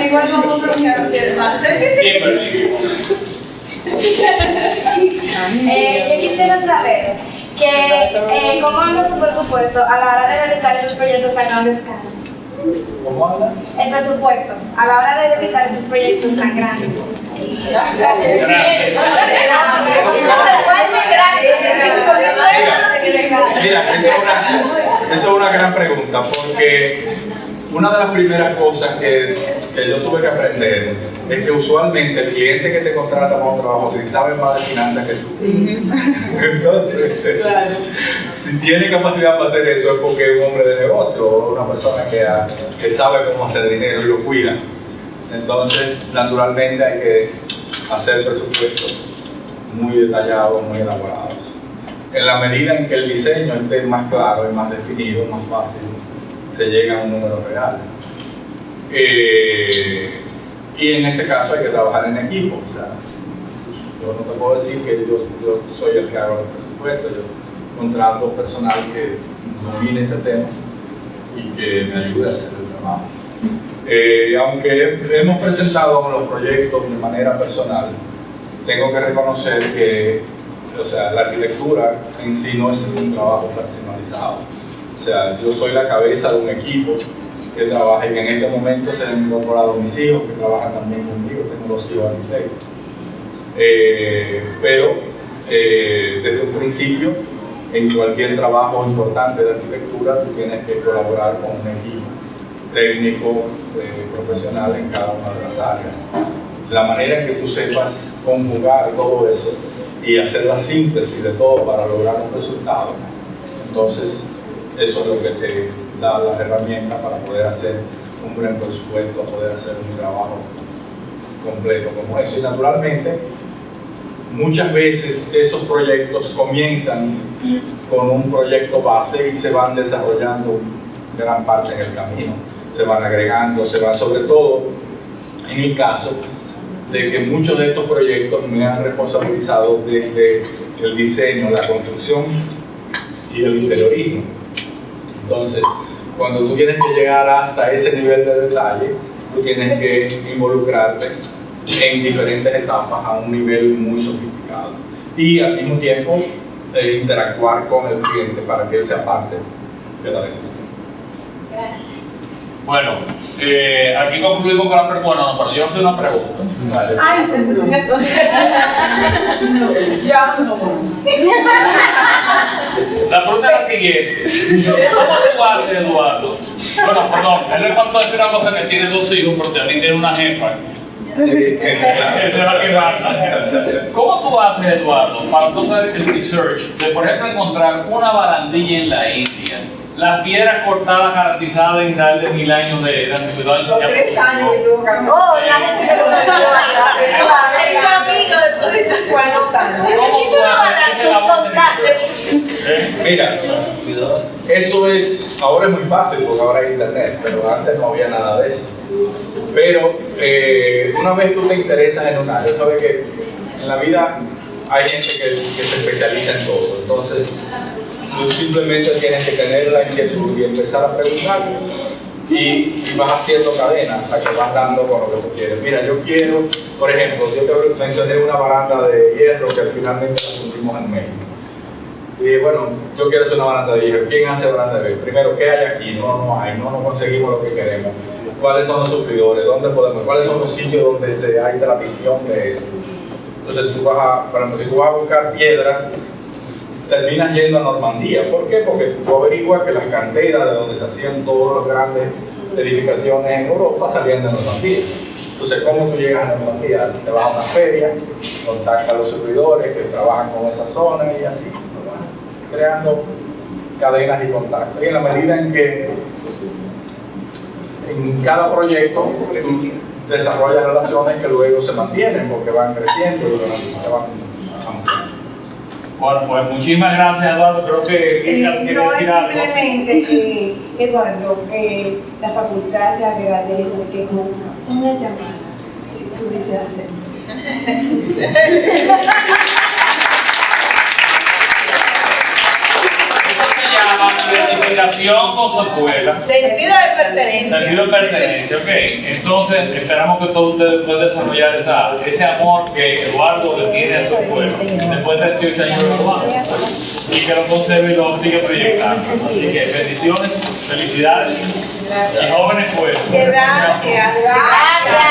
Igual nosotros yo quisiera saber cómo anda su presupuesto a la hora de realizar esos proyectos a gran escala. ¿Cómo habla? El presupuesto a la hora de realizar esos proyectos tan grandes. Mira, esa es una gran pregunta, porque una de las primeras cosas que yo tuve que aprender es que usualmente el cliente que te contrata para un trabajo sí sabe más de finanzas que tú. Entonces, si tiene capacidad para hacer eso es porque es un hombre de negocio o una persona que sabe cómo hacer dinero y lo cuida. Entonces, naturalmente hay que hacer presupuestos muy detallados, muy elaborados. En la medida en que el diseño esté más claro y más definido, más fácil, se llega a un número real. Y en ese caso hay que trabajar en equipo. O sea, yo no te puedo decir que yo soy el que hago los presupuestos, yo contrato personal que domine ese tema y que me ayude a hacer el trabajo. Aunque hemos presentado los proyectos de manera personal, tengo que reconocer que, o sea, la arquitectura en sí no es un trabajo personalizado. O sea, yo soy la cabeza de un equipo que trabaja y que en este momento se han incorporado mis hijos que trabajan también conmigo, tengo 2 hijos arquitectos. Pero desde un principio, en cualquier trabajo importante de arquitectura, tú tienes que colaborar con un equipo técnico, profesional en cada una de las áreas. La manera en que tú sepas conjugar todo eso y hacer la síntesis de todo para lograr un resultado, entonces eso es lo que te da las herramientas para poder hacer un buen presupuesto, poder hacer un trabajo completo como eso. Y naturalmente, muchas veces esos proyectos comienzan con un proyecto base y se van desarrollando gran parte en el camino, se van agregando, se van, sobre todo en el caso de que muchos de estos proyectos me han responsabilizado desde el diseño, la construcción y el interiorismo. Entonces, cuando tú tienes que llegar hasta ese nivel de detalle, tú tienes que involucrarte en diferentes etapas a un nivel muy sofisticado y al mismo tiempo interactuar con el cliente para que él sea parte de la decisión. Gracias. Bueno, aquí concluimos con la pregunta. Bueno, no, pero yo hago una pregunta. Vale. Ay, ya no. La pregunta es la siguiente. ¿Cómo tú haces, Eduardo? Bueno, perdón, él le faltó decir una cosa, que tiene 2 hijos, pero también tiene una jefa. Esa es la que va. ¿Cómo tú haces, Eduardo, para tú hacer el research de, por ejemplo, encontrar una barandilla en la India, las piedras cortadas garantizadas en dar de 1000 años de antigüedad? Los 3 años que tuvo que hacer. Oh, la gente que lo ¿Cómo tú haces ese Mira, eso es, ahora es muy fácil porque ahora hay internet, pero antes no había nada de eso. Pero una vez tú te interesas en un área, sabes que en la vida hay gente que se especializa en todo. Entonces, tú simplemente tienes que tener la inquietud y empezar a preguntar y vas haciendo cadena hasta que vas dando con lo que tú quieres. Mira, yo quiero, por ejemplo, yo te mencioné una baranda de hierro que finalmente la pusimos en México. Y dije, bueno, yo quiero hacer una baranda de hierro. ¿Quién hace baranda de hierro? Primero, ¿qué hay aquí? No hay, no conseguimos lo que queremos. ¿Cuáles son los suplidores? ¿Dónde podemos? ¿Cuáles son los sitios donde hay tradición de eso? Entonces tú vas a, por ejemplo, si tú vas a buscar piedras, terminas yendo a Normandía. ¿Por qué? Porque tú averiguas que las canteras de donde se hacían todas las grandes edificaciones en Europa salían de Normandía. Entonces, ¿cómo tú llegas a Normandía? Te vas a una feria, contactas a los servidores que trabajan con esa zona y así, ¿no? Creando cadenas y contactos. Y en la medida en que en cada proyecto desarrolla relaciones que luego se mantienen porque van creciendo y se van ampliando. Bueno, pues muchísimas gracias, Eduardo. Creo que quiere No, es decir algo. simplemente, Eduardo, la facultad te agradece que con una llamada pudiese hacer. Identificación con su escuela. Sentido de pertenencia. Sentido de pertenencia, ok. Entonces, esperamos que todos ustedes puedan desarrollar ese amor que Eduardo le tiene a su escuela después de 38 años de graduados y que lo conserve y lo sigue proyectando. Así que bendiciones, felicidades y jóvenes pues. Gracias. Gracias.